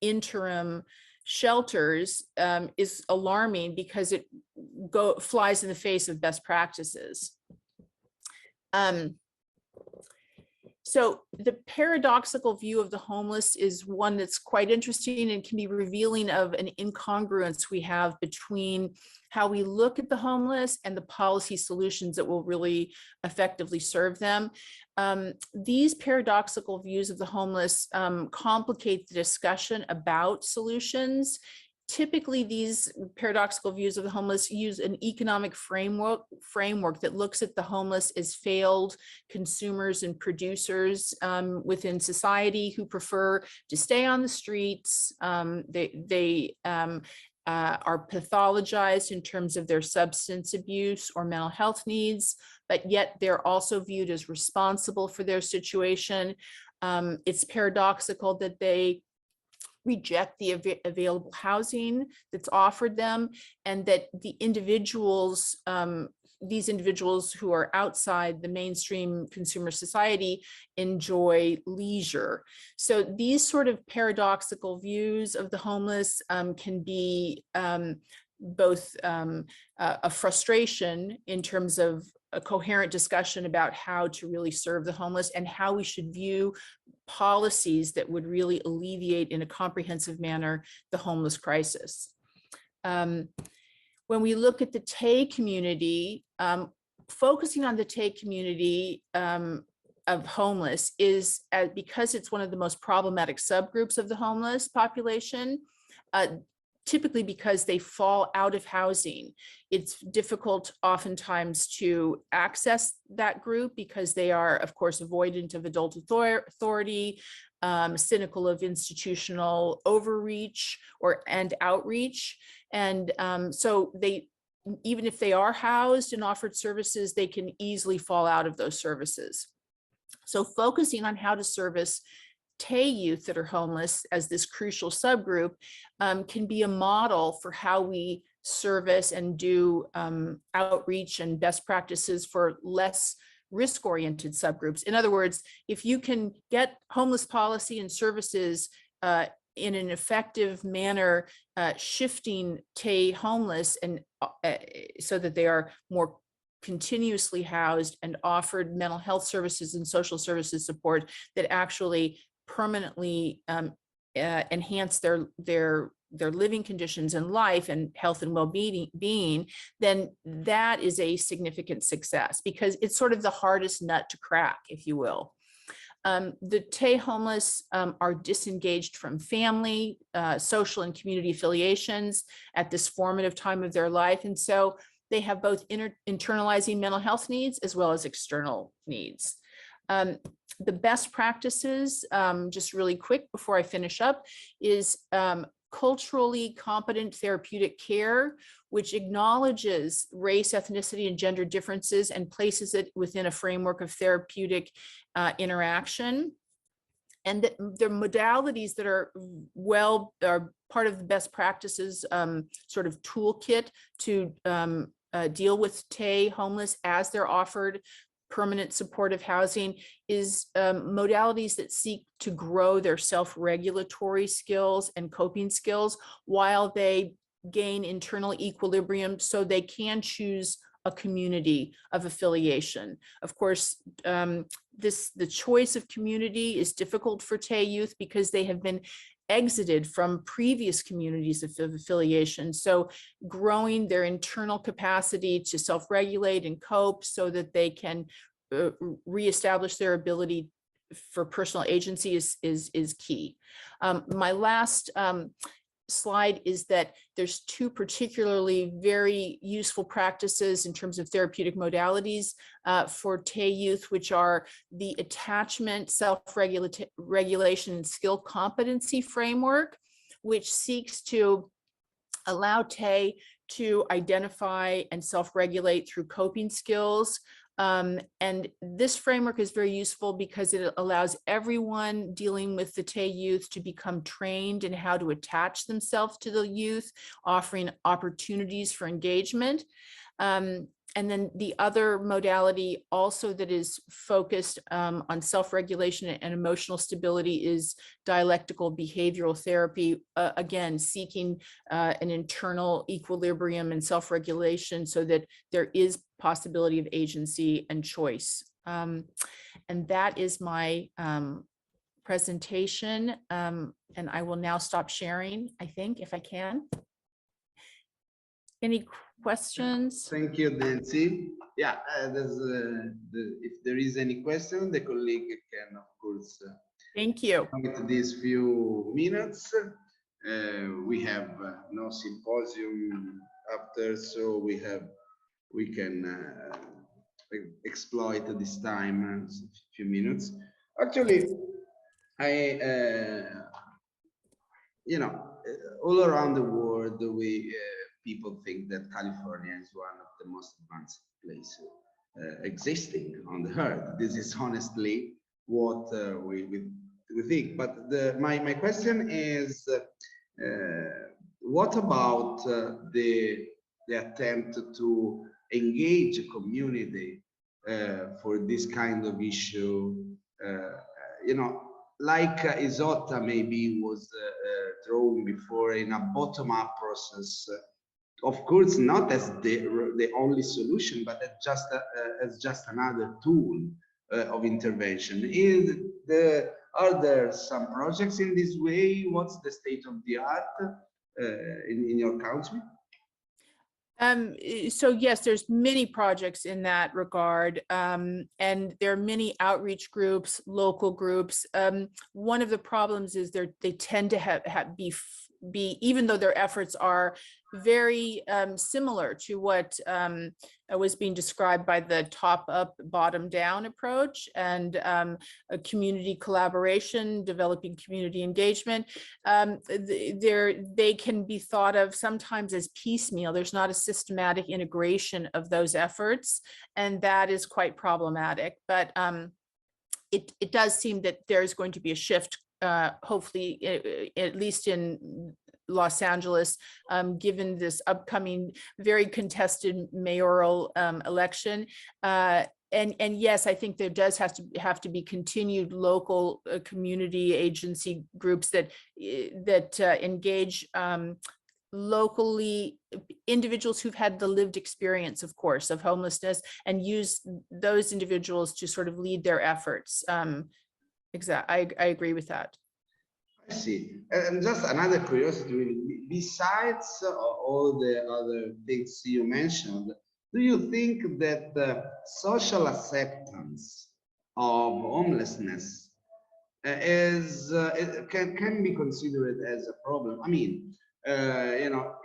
interim shelters is alarming, because it flies in the face of best practices. So the paradoxical view of the homeless is one that's quite interesting and can be revealing of an incongruence we have between how we look at the homeless and the policy solutions that will really effectively serve them. These paradoxical views of the homeless complicate the discussion about solutions typically these paradoxical views of the homeless use an economic framework that looks at the homeless as failed consumers and producers within society who prefer to stay on the streets. They are pathologized in terms of their substance abuse or mental health needs, but yet they're also viewed as responsible for their situation. It's paradoxical that they reject the available housing that's offered them, and that the individuals, these individuals who are outside the mainstream consumer society enjoy leisure. So these sort of paradoxical views of the homeless can be both a frustration in terms of a coherent discussion about how to really serve the homeless and how we should view policies that would really alleviate in a comprehensive manner the homeless crisis. When we look at the TAY community, focusing on the TAY community of homeless is because it's one of the most problematic subgroups of the homeless population, typically because they fall out of housing. It's difficult oftentimes to access that group because they are, of course, avoidant of adult authority, cynical of institutional overreach and outreach. And so they, even if they are housed and offered services, they can easily fall out of those services. So focusing on how to service TAY youth that are homeless as this crucial subgroup can be a model for how we service and do outreach and best practices for less risk-oriented subgroups. In other words, if you can get homeless policy and services in an effective manner, shifting TAY homeless and so that they are more continuously housed and offered mental health services and social services support that actually permanently enhance their living conditions and life and health and well-being, then that is a significant success, because it's sort of the hardest nut to crack, if you will. The TAY homeless are disengaged from family, social and community affiliations at this formative time of their life. And so they have both internalizing mental health needs as well as external needs. The best practices, just really quick before I finish up, is culturally competent therapeutic care, which acknowledges race, ethnicity, and gender differences and places it within a framework of therapeutic interaction. And the modalities that are part of the best practices sort of toolkit to deal with TAY homeless as they're offered permanent supportive housing is modalities that seek to grow their self-regulatory skills and coping skills while they gain internal equilibrium so they can choose a community of affiliation. Of course, the choice of community is difficult for TAY youth because they have been exited from previous communities of affiliation. So growing their internal capacity to self-regulate and cope so that they can reestablish their ability for personal agency is key. My last slide is that there's two particularly very useful practices in terms of therapeutic modalities for TAY youth, which are the attachment, self-regulation, and skill competency framework, which seeks to allow TAY to identify and self-regulate through coping skills. And this framework is very useful because it allows everyone dealing with the TAY youth to become trained in how to attach themselves to the youth, offering opportunities for engagement. And then the other modality also that is focused on self-regulation and emotional stability is dialectical behavioral therapy, again, seeking an internal equilibrium and self-regulation so that there is possibility of agency and choice. And that is my presentation. And I will now stop sharing, I think, if I can. Any questions? Thank you, Nancy. Yeah, if there is any question, the colleague can, of course, thank you. with these few minutes. We have no symposium after, so we can exploit this time, a few minutes. Actually, you know, all around the world, people think that California is one of the most advanced places existing on the earth. This is honestly what we think. But my question is, what about the attempt to engage a community for this kind of issue? You know, like ISOTTA maybe was drawn before in a bottom-up process. Of course, not as the only solution, but as just another tool of intervention. Are there some projects in this way? What's the state of the art in your country? So yes, there's many projects in that regard, and there are many outreach groups, local groups. One of the problems is they tend to be, even though their efforts are very similar to what was being described by the top-up, bottom-down approach, and a community collaboration, developing community engagement. They can be thought of sometimes as piecemeal. There's not a systematic integration of those efforts, and that is quite problematic. But it does seem that there's going to be a shift, hopefully, at least in Los Angeles, given this upcoming very contested mayoral election. And yes, I think there does have to be continued local community agency groups that engage locally, individuals who've had the lived experience, of course, of homelessness, and use those individuals to sort of lead their efforts. I agree with that. I see. And just another curiosity, besides all the other things you mentioned, do you think that the social acceptance of homelessness can be considered as a problem? I mean, you know,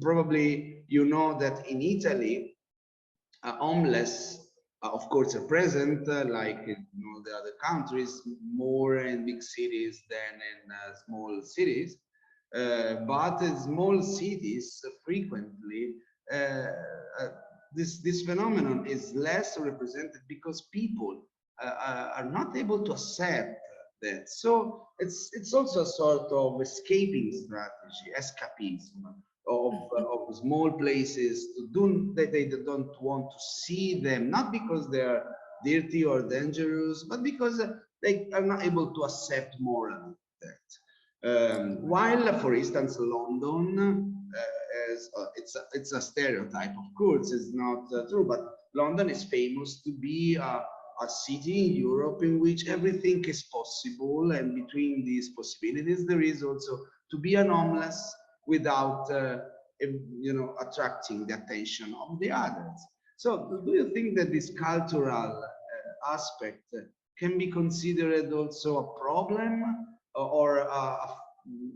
probably you know that in Italy, homeless, of course, are present, like in all the other countries, more in big cities than in small cities. But in small cities, frequently, this phenomenon is less represented because people are not able to accept that. So it's also a sort of escaping strategy, escapism of small places they don't want to see them, not because they are dirty or dangerous, but because they are not able to accept morally that. While, for instance, London, it's a stereotype, of course, it's not true, but London is famous to be a city in Europe in which everything is possible, and between these possibilities, there is also to be an homeless without you know, attracting the attention of the others. So do you think that this cultural aspect can be considered also a problem, or a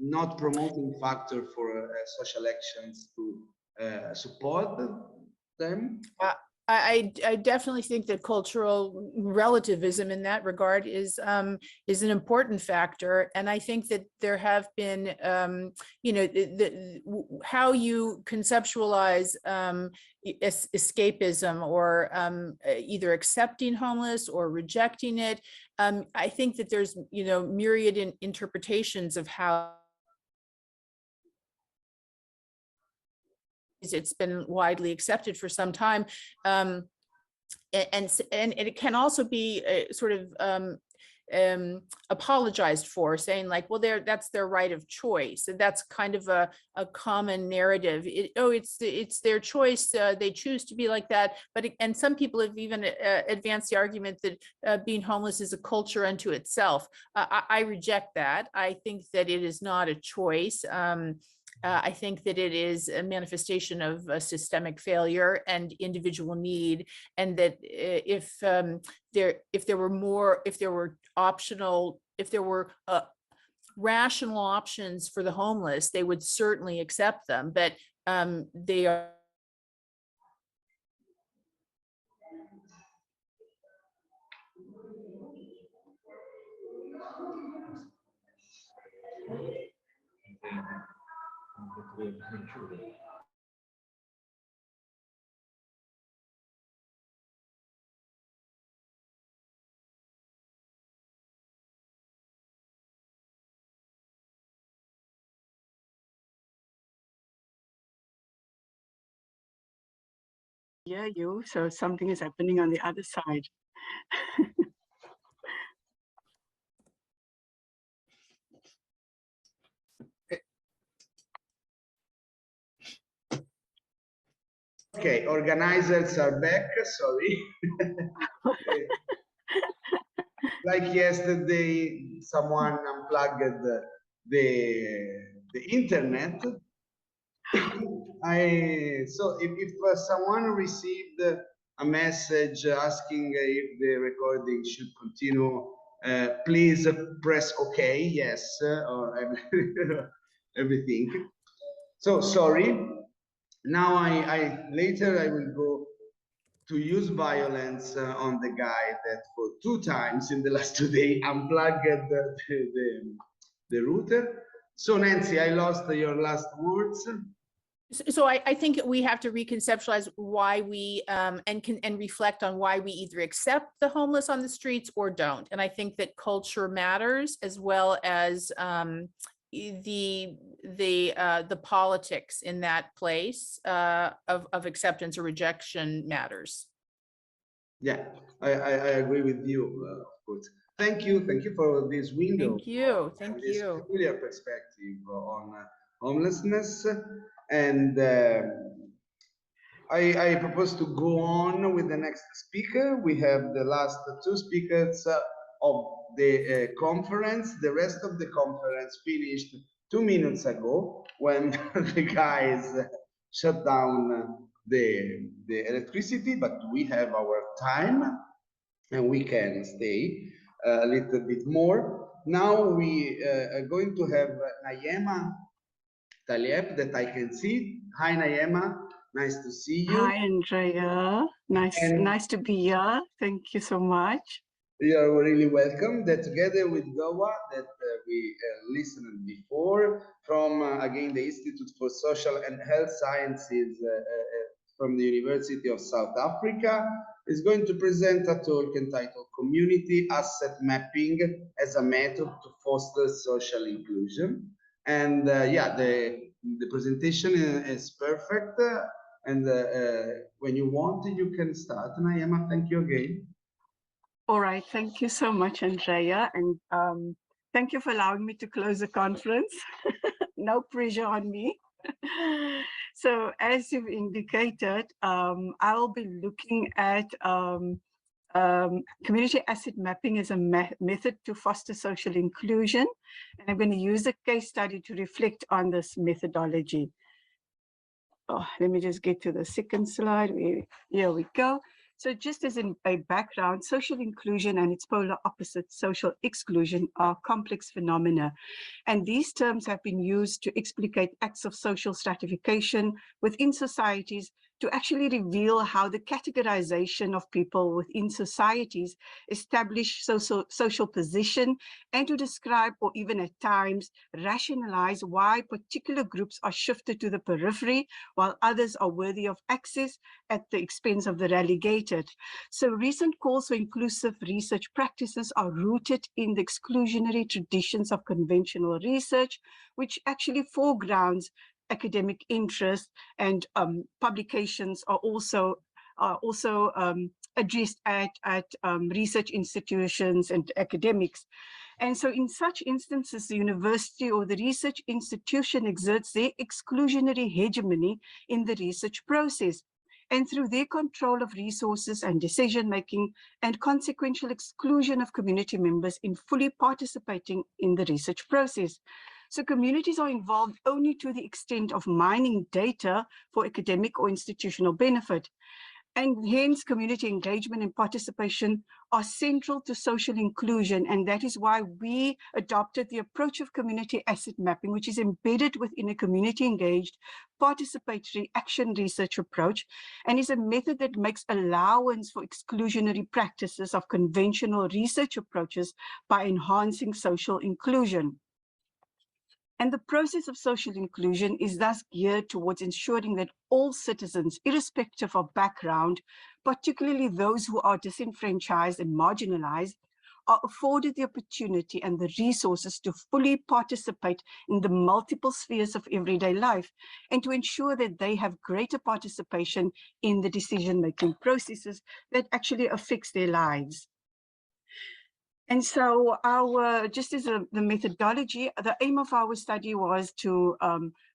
not promoting factor for social actions to support them? I definitely think that cultural relativism in that regard is an important factor, and I think that there have been, you know, how you conceptualize escapism, or either accepting homeless or rejecting it. I think that there's, you know, myriad interpretations of how it's been widely accepted for some time, and it can also be sort of apologized for, saying like, well, that's their right of choice, and that's kind of a common narrative. It's their choice, they choose to be like that. But and some people have even advanced the argument that being homeless is a culture unto itself. I reject that. I think that it is not a choice. I think that it is a manifestation of a systemic failure and individual need, and that if there were optional, if there were rational options for the homeless, they would certainly accept them, but they are hear you, so something is happening on the other side. Okay, organizers are back, sorry. Like yesterday, someone unplugged the internet. So if someone received a message asking if the recording should continue, please press OK, yes, or everything. So sorry. Now later I will go to use violence on the guy that for 2 times in the last 2 days unplugged the router. So Nancy, I lost your last words. So I think we have to reconceptualize why we and reflect on why we either accept the homeless on the streets or don't. And I think that culture matters, as well as the politics in that place of acceptance or rejection matters. Yeah, I agree with you, of course. Thank you for this window. Thank this you. peculiar perspective on homelessness. And I propose to go on with the next speaker. We have the last 2 speakers of the conference. The rest of the conference finished 2 minutes ago when the guys shut down the electricity, but we have our time and we can stay a little bit more. Now we are going to have NAIEMA TALIEP that I can see. Hi NAIEMA, nice to see you. Hi Andrea, nice to be here. Thank you so much. You are really welcome. That together with GHOUWA that we listened before from again the Institute for Social and Health Sciences from the University of South Africa is going to present a talk entitled Community Asset Mapping as a Method to Foster Social Inclusion. And yeah, the presentation is perfect. And when you want, you can start. NAIEMA, thank you again. All right, thank you so much, Andrea. And thank you for allowing me to close the conference. No pressure on me. So as you've indicated, I'll be looking at community asset mapping as a method to foster social inclusion. And I'm going to use a case study to reflect on this methodology. Oh, let me just get to the second slide. Here we go. So just as a background, social inclusion and its polar opposite, social exclusion, are complex phenomena. And these terms have been used to explicate acts of social stratification within societies to actually reveal how the categorization of people within societies establish social position, and to describe or even at times rationalize why particular groups are shifted to the periphery while others are worthy of access at the expense of the relegated. So recent calls for inclusive research practices are rooted in the exclusionary traditions of conventional research, which actually foregrounds academic interest, and publications are also addressed at research institutions and academics. And so in such instances, the university or the research institution exerts their exclusionary hegemony in the research process, and through their control of resources and decision-making, and consequential exclusion of community members in fully participating in the research process. So communities are involved only to the extent of mining data for academic or institutional benefit. And hence community engagement and participation are central to social inclusion. And that is why we adopted the approach of community asset mapping, which is embedded within a community engaged participatory action research approach, and is a method that makes allowance for exclusionary practices of conventional research approaches by enhancing social inclusion. And the process of social inclusion is thus geared towards ensuring that all citizens, irrespective of background, particularly those who are disenfranchised and marginalized, are afforded the opportunity and the resources to fully participate in the multiple spheres of everyday life, and to ensure that they have greater participation in the decision-making processes that actually affects their lives. And so just as the methodology, the aim of our study was to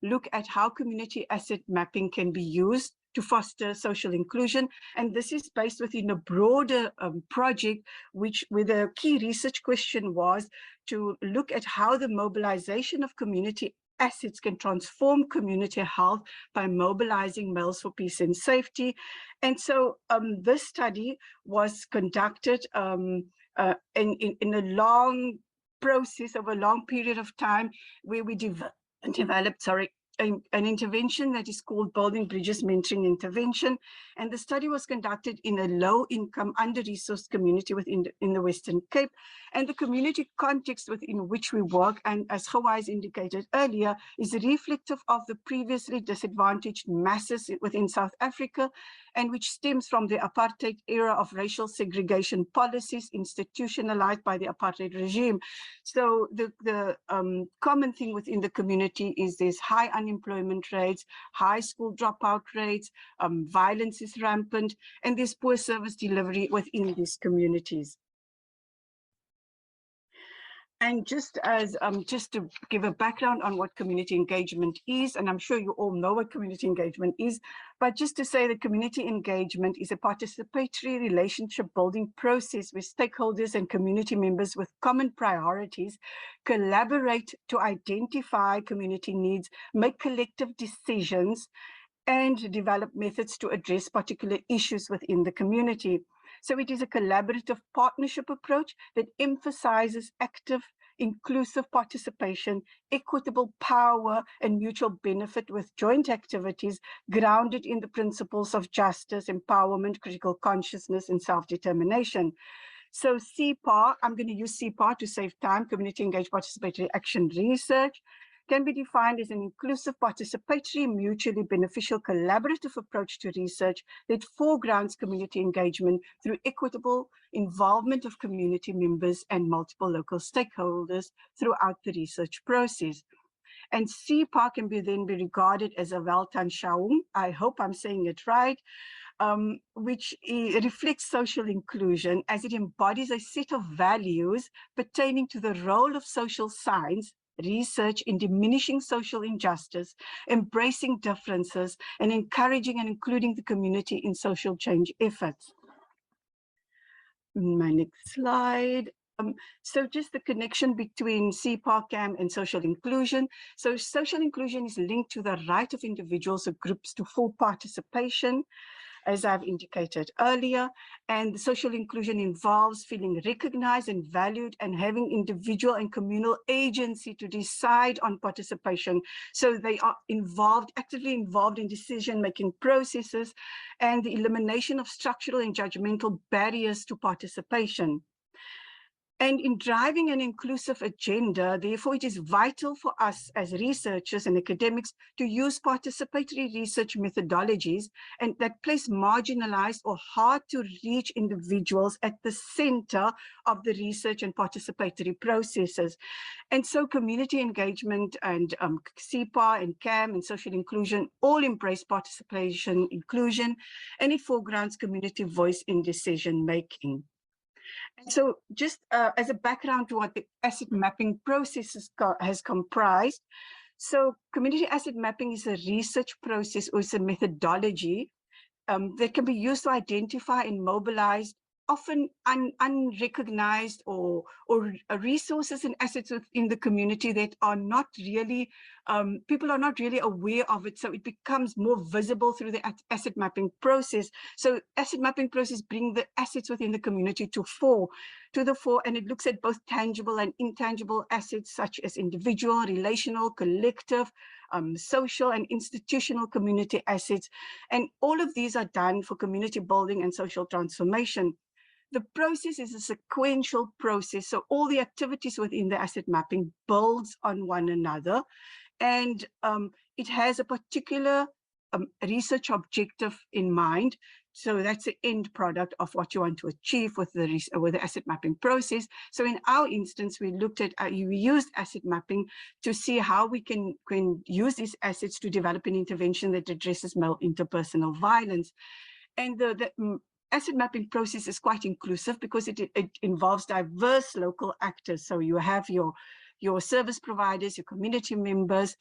look at how community asset mapping can be used to foster social inclusion. And this is based within a broader project, where the key research question was to look at how the mobilization of community assets can transform community health by mobilizing males for peace and safety. And so this study was conducted in a long process of a long period of time, where we developed an intervention that is called Building Bridges Mentoring Intervention. And the study was conducted in a low-income, under-resourced community in the Western Cape. And the community context within which we work, and as GHOUWA has indicated earlier, is reflective of the previously disadvantaged masses within South Africa, and which stems from the apartheid era of racial segregation policies institutionalized by the apartheid regime. So the common thing within the community is there's high unemployment rates, high school dropout rates, violence is rampant, and there's poor service delivery within these communities. And just to give a background on what community engagement is, and I'm sure you all know what community engagement is, but just to say that community engagement is a participatory relationship building process where stakeholders and community members with common priorities collaborate to identify community needs, make collective decisions, and develop methods to address particular issues within the community. So it is a collaborative partnership approach that emphasizes active, inclusive participation, equitable power, and mutual benefit with joint activities grounded in the principles of justice, empowerment, critical consciousness, and self-determination. So CPAR, I'm going to use CPAR to save time, Community Engaged Participatory Action Research, can be defined as an inclusive, participatory, mutually beneficial, collaborative approach to research that foregrounds community engagement through equitable involvement of community members and multiple local stakeholders throughout the research process. And CPAR can then be regarded as a Weltanschauung, I hope I'm saying it right, which reflects social inclusion as it embodies a set of values pertaining to the role of social science research in diminishing social injustice, embracing differences, and encouraging and including the community in social change efforts. My next slide. So just the connection between CPAR, CAM, and social inclusion. So social inclusion is linked to the right of individuals or groups to full participation, as I've indicated earlier, and social inclusion involves feeling recognized and valued and having individual and communal agency to decide on participation. So they are actively involved in decision-making processes and the elimination of structural and judgmental barriers to participation. And in driving an inclusive agenda, therefore, it is vital for us as researchers and academics to use participatory research methodologies and that place marginalized or hard to reach individuals at the center of the research and participatory processes. And so community engagement and CPAR and CAM and social inclusion all embrace participation, inclusion, and it foregrounds community voice in decision making. So just as a background to what the asset mapping process has comprised. So community asset mapping is a research process or is a methodology that can be used to identify and mobilize often unrecognized or resources and assets within the community that are not really, people are not really aware of it. So it becomes more visible through the asset mapping process. So asset mapping process bring the assets within the community to the fore, and it looks at both tangible and intangible assets such as individual, relational, collective, social and institutional community assets. And all of these are done for community building and social transformation. The process is a sequential process. So all the activities within the asset mapping builds on one another. And it has a particular research objective in mind. So that's the end product of what you want to achieve with the asset mapping process. So in our instance, we looked at, we used asset mapping to see how we can use these assets to develop an intervention that addresses male interpersonal violence. And the asset mapping process is quite inclusive because it involves diverse local actors. So you have your service providers, your community members,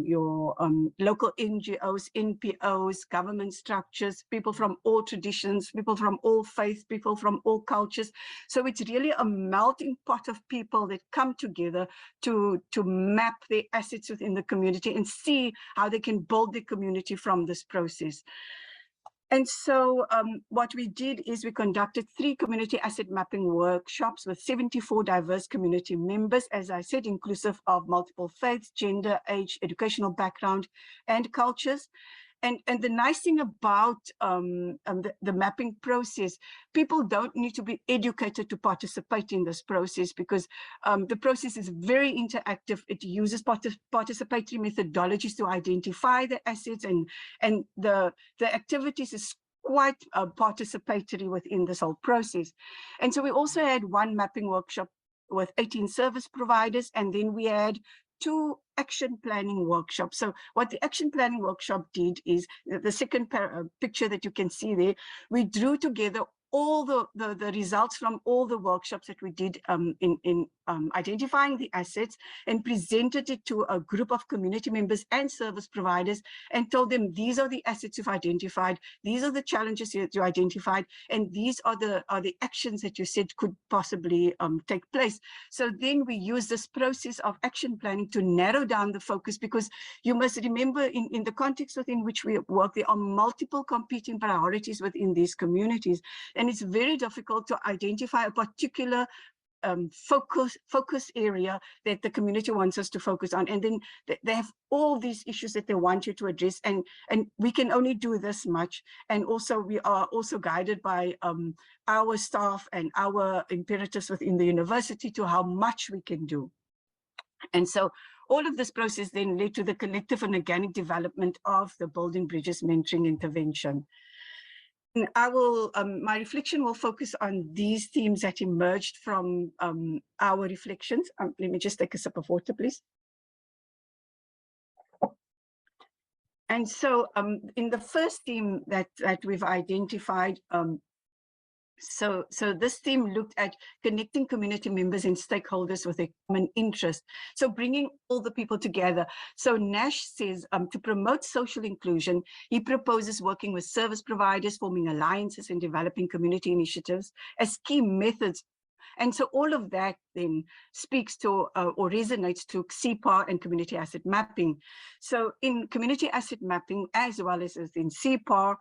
your local NGOs, NPOs, government structures, people from all traditions, people from all faiths, people from all cultures. So it's really a melting pot of people that come together to map the assets within the community and see how they can build the community from this process. And so what we did is we conducted 3 community asset mapping workshops with 74 diverse community members, as I said, inclusive of multiple faiths, gender, age, educational background, and cultures. And the nice thing about the mapping process, people don't need to be educated to participate in this process because the process is very interactive. It uses participatory methodologies to identify the assets, and the activities is quite participatory within this whole process. And so we also had 1 mapping workshop with 18 service providers, and then we had 2 action planning workshops. So what the action planning workshop did is, the second picture that you can see there, we drew together all the results from all the workshops that we did in identifying the assets, and presented it to a group of community members and service providers and told them, these are the assets you've identified, these are the challenges that you identified, and these are the actions that you said could possibly take place. So then we use this process of action planning to narrow down the focus, because you must remember in the context within which we work, there are multiple competing priorities within these communities. And it's very difficult to identify a particular focus area that the community wants us to focus on. And then they have all these issues that they want you to address. And we can only do this much. And also we are also guided by our staff and our imperatives within the university to how much we can do. And so all of this process then led to the collective and organic development of the Building Bridges Mentoring Intervention. I will, my reflection will focus on these themes that emerged from our reflections. Let me just take a sip of water, please. And so in the first theme that we've identified, so this theme looked at connecting community members and stakeholders with a common interest. So bringing all the people together. So Nash says to promote social inclusion, he proposes working with service providers, forming alliances and developing community initiatives as key methods. And so all of that then speaks to or resonates to CPAR and community asset mapping. So in community asset mapping, as well as in CPAR,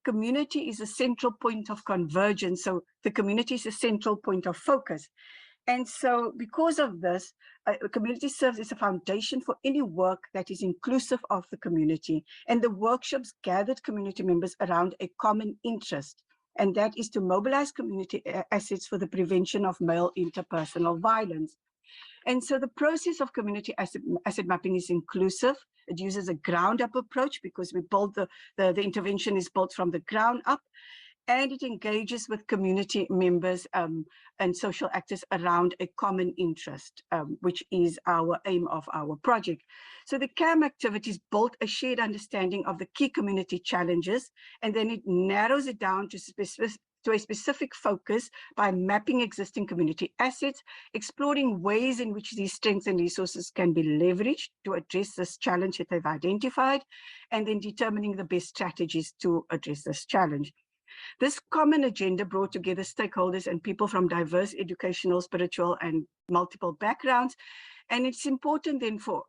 community is a central point of convergence. So the community is a central point of focus. And so because of this, community serves as a foundation for any work that is inclusive of the community. And the workshops gathered community members around a common interest, and that is to mobilize community assets for the prevention of male interpersonal violence. And so the process of community asset mapping is inclusive. It uses a ground-up approach because we build the intervention is built from the ground up, and it engages with community members and social actors around a common interest, which is our aim of our project. So the CAM activities built a shared understanding of the key community challenges, and then it narrows it down to a specific focus by mapping existing community assets, exploring ways in which these strengths and resources can be leveraged to address this challenge that they've identified, and then determining the best strategies to address this challenge. This common agenda brought together stakeholders and people from diverse educational, spiritual, and multiple backgrounds. And it's important then for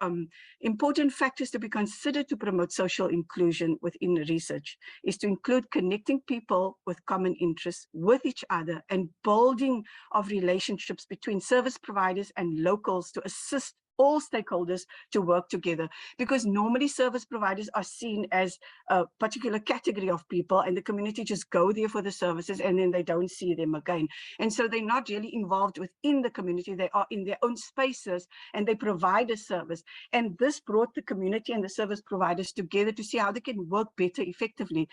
important factors to be considered to promote social inclusion within research is to include connecting people with common interests with each other and building of relationships between service providers and locals to assist all stakeholders to work together, because normally service providers are seen as a particular category of people and the community just go there for the services and then they don't see them again. And so they're not really involved within the community, they are in their own spaces and they provide a service. And this brought the community and the service providers together to see how they can work better effectively.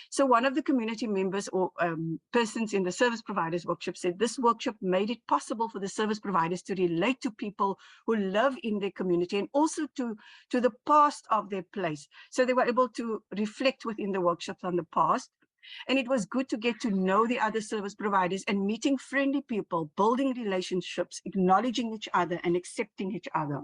So one of the community members or persons in the service providers workshop said this workshop made it possible for the service providers to relate to people who live in their community and also to the past of their place. So they were able to reflect within the workshops on the past. And it was good to get to know the other service providers and meeting friendly people, building relationships, acknowledging each other and accepting each other.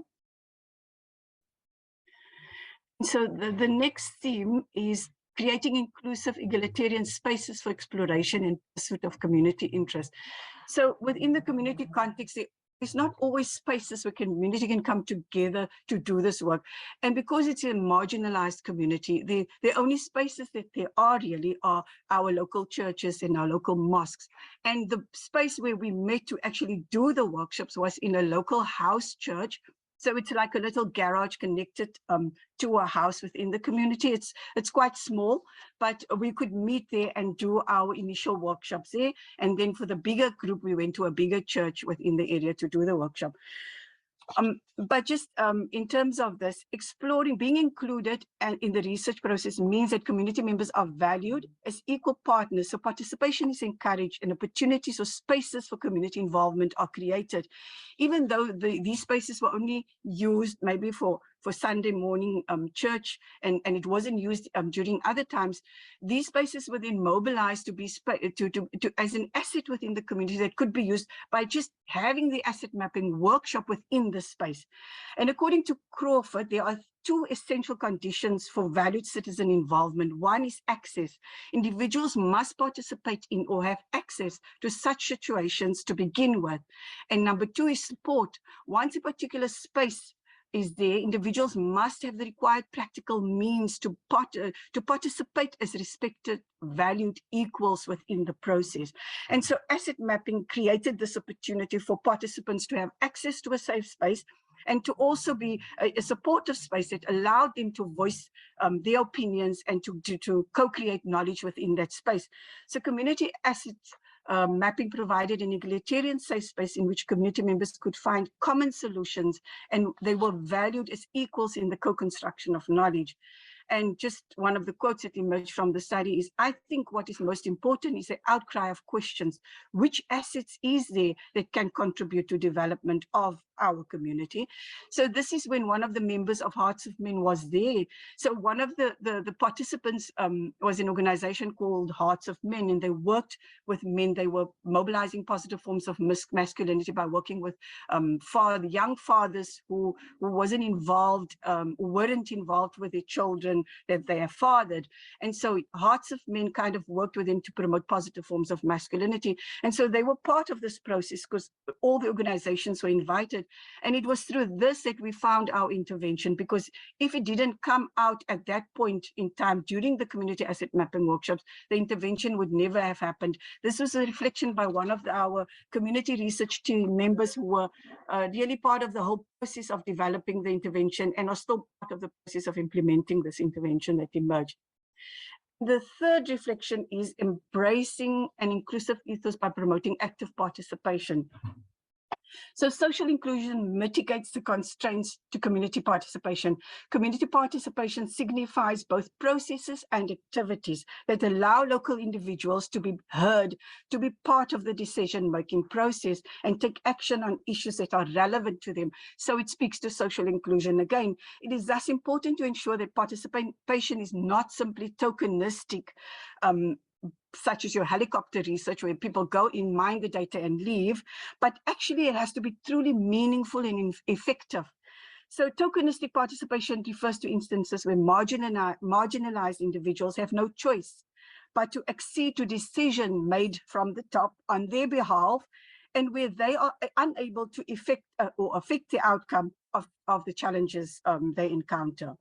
So the next theme is creating inclusive egalitarian spaces for exploration and pursuit of community interest. So within the community context, there's not always spaces where community can come together to do this work. And because it's a marginalized community, the only spaces that there are really are our local churches and our local mosques. And the space where we met to actually do the workshops was in a local house church. So it's like a little garage connected to a house within the community. It's quite small, but we could meet there and do our initial workshops there. And then for the bigger group, we went to a bigger church within the area to do the workshop. But just in terms of this, exploring, being included and in the research process means that community members are valued as equal partners. So participation is encouraged and opportunities or spaces for community involvement are created. Even though these spaces were only used maybe for Sunday morning church and it wasn't used during other times, these spaces were then mobilized to be as an asset within the community that could be used by just having the asset mapping workshop within the space. And according to Crawford, there are two essential conditions for valued citizen involvement. One is access. Individuals must participate in or have access to such situations to begin with. And number two is support. Once a particular space is there, individuals must have the required practical means to participate as respected, valued equals within the process. And so asset mapping created this opportunity for participants to have access to a safe space and to also be a supportive space that allowed them to voice their opinions and to co-create knowledge within that space. So community asset mapping provided an egalitarian safe space in which community members could find common solutions and they were valued as equals in the co-construction of knowledge. And just one of the quotes that emerged from the study is, I think what is most important is the outcry of questions. Which assets is there that can contribute to development of our community? So this is when one of the members of Hearts of Men was there. So one of the participants was an organization called Hearts of Men, and they worked with men. They were mobilizing positive forms of masculinity by working with young fathers who weren't involved with their children that they have fathered. And so Hearts of Men kind of worked with them to promote positive forms of masculinity. And so they were part of this process because all the organizations were invited. And it was through this that we found our intervention, because if it didn't come out at that point in time during the community asset mapping workshops, the intervention would never have happened. This was a reflection by one of our community research team members who were really part of the whole process of developing the intervention and are still part of the process of implementing this intervention that emerged. The third reflection is embracing an inclusive ethos by promoting active participation. So social inclusion mitigates the constraints to community participation. Community participation signifies both processes and activities that allow local individuals to be heard, to be part of the decision-making process and take action on issues that are relevant to them. So it speaks to social inclusion again. It is thus important to ensure that participation is not simply tokenistic, such as your helicopter research where people go in, mine the data and leave, but actually it has to be truly meaningful and effective. So tokenistic participation refers to instances where marginalized individuals have no choice but to accede to decision made from the top on their behalf, and where they are unable to affect the outcome of the challenges they encounter.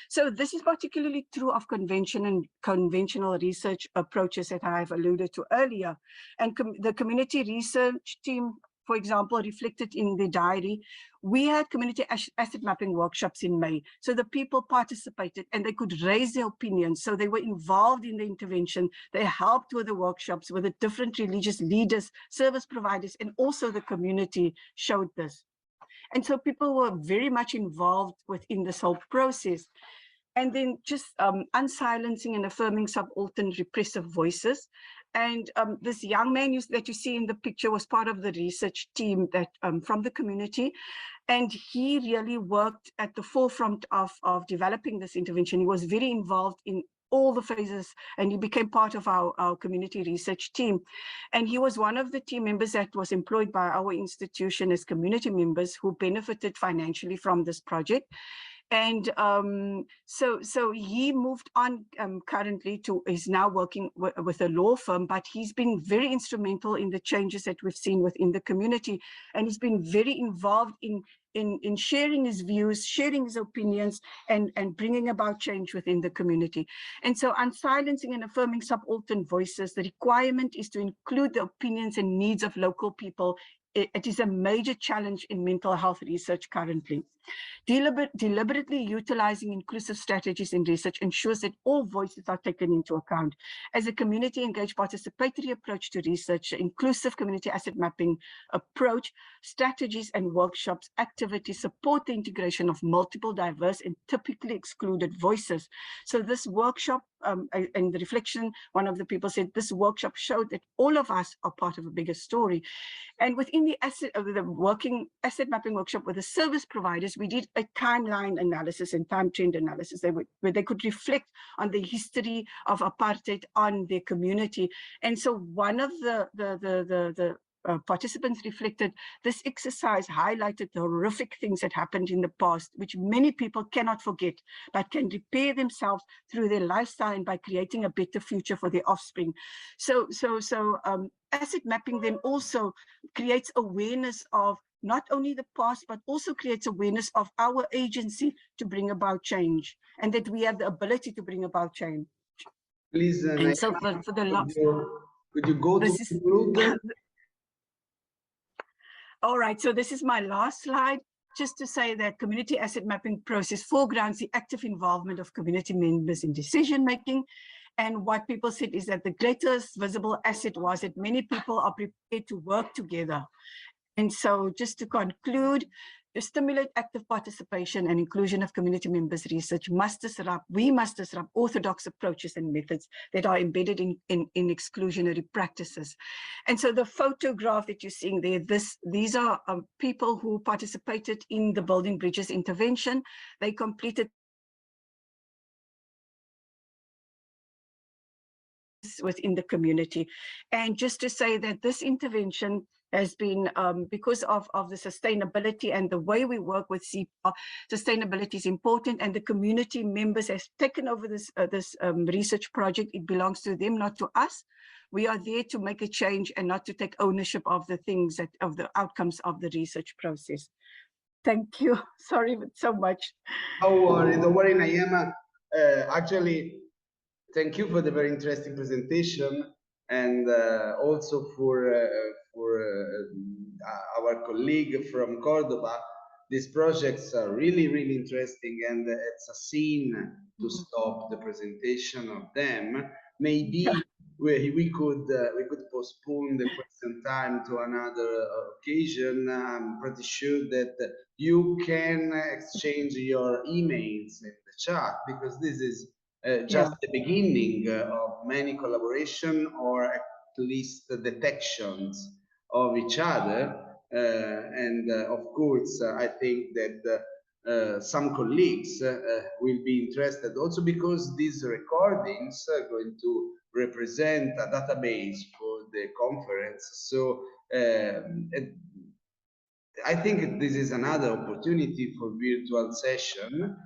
So this is particularly true of conventional research approaches that I've alluded to earlier. And the community research team, for example, reflected in the diary, we had community asset mapping workshops in May. So the people participated and they could raise their opinions. So they were involved in the intervention. They helped with the workshops with the different religious leaders, service providers, and also the community showed this. And so people were very much involved within this whole process. And then just unsilencing and affirming subaltern repressive voices. And this young man that you see in the picture was part of the research team that from the community. And he really worked at the forefront of developing this intervention. He was very involved in all the phases, and he became part of our community research team. And he was one of the team members that was employed by our institution as community members who benefited financially from this project. And so he moved on currently is now working with a law firm, but he's been very instrumental in the changes that we've seen within the community. And he's been very involved in sharing his views, sharing his opinions, and bringing about change within the community. And so unsilencing and affirming subaltern voices, the requirement is to include the opinions and needs of local people. It is a major challenge in mental health research currently. Deliberately utilizing inclusive strategies in research ensures that all voices are taken into account. As a community engaged participatory approach to research, inclusive community asset mapping approach, strategies and workshops, activities support the integration of multiple diverse and typically excluded voices. So this workshop and the reflection, one of the people said, this workshop showed that all of us are part of a bigger story. And within the working asset mapping workshop with the service providers, we did a timeline analysis and time trend analysis where they could reflect on the history of apartheid on their community. And so one of the participants reflected this exercise highlighted the horrific things that happened in the past, which many people cannot forget, but can repair themselves through their lifestyle and by creating a better future for their offspring. So asset mapping then also creates awareness of not only the past, but also creates awareness of our agency to bring about change, and that we have the ability to bring about change. Please, and so for the last, could you go to conclude? All right, so this is my last slide, just to say that community asset mapping process foregrounds the active involvement of community members in decision making. And what people said is that the greatest visible asset was that many people are prepared to work together. And so just to conclude, to stimulate active participation and inclusion of community members' research we must disrupt orthodox approaches and methods that are embedded in exclusionary practices. And so the photograph that you're seeing there, these are people who participated in the Building Bridges intervention. They completed within the community. And just to say that this intervention has been, because of the sustainability and the way we work with ZIPA, sustainability is important, and the community members has taken over this research project. It belongs to them, not to us. We are there to make a change and not to take ownership of the things of the outcomes of the research process. Thank you. Sorry so much. Don't worry, NAIEMA. Actually, thank you for the very interesting presentation, and also for our colleague from Cordoba. These projects are really, really interesting, and it's a scene to stop the presentation of them. Maybe we could postpone the question time to another occasion. I'm pretty sure that you can exchange your emails in the chat, because this is just the beginning of many collaboration, or at least the detections of each other. And of course, I think that some colleagues will be interested also, because these recordings are going to represent a database for the conference. So I think this is another opportunity for virtual session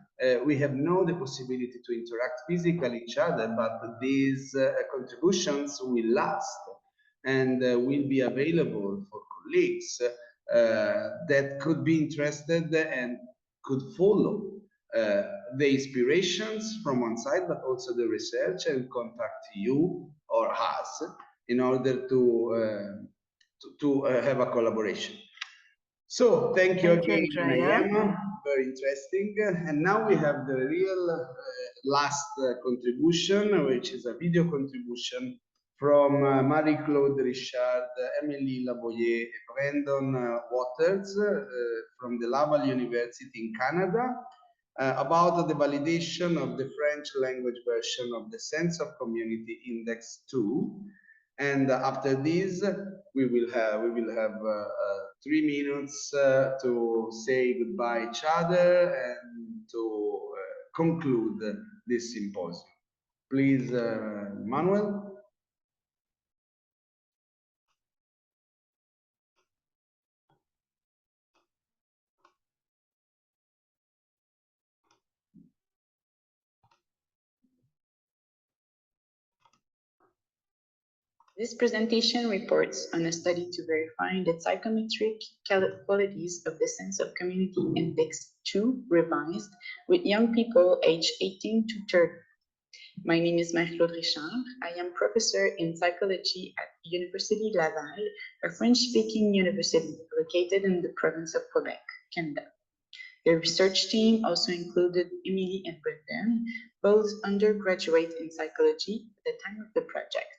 We have no the possibility to interact physically each other, but these contributions will last and will be available for colleagues that could be interested and could follow the inspirations from one side, but also the research, and contact you or us in order to have a collaboration. So thank you again, Andrea. NAIEMA. Very interesting. And now we have the real last contribution, which is a video contribution from Marie-Claude, Richard, EMELIE, LAVOIE, Brendon Waters from the Laval University in Canada about the validation of the French language version of the Sense of Community Index 2. And after this, we will have 3 minutes to say goodbye each other and to conclude this symposium. Please, Manuel. This presentation reports on a study to verify the psychometric qualities of the Sense of Community Index 2 revised with young people aged 18 to 30. My name is Marie-Claude Richard. I am professor in psychology at University Laval, a French-speaking university located in the province of Quebec, Canada. The research team also included EMELIE and BRENDON, both undergraduate in psychology at the time of the project.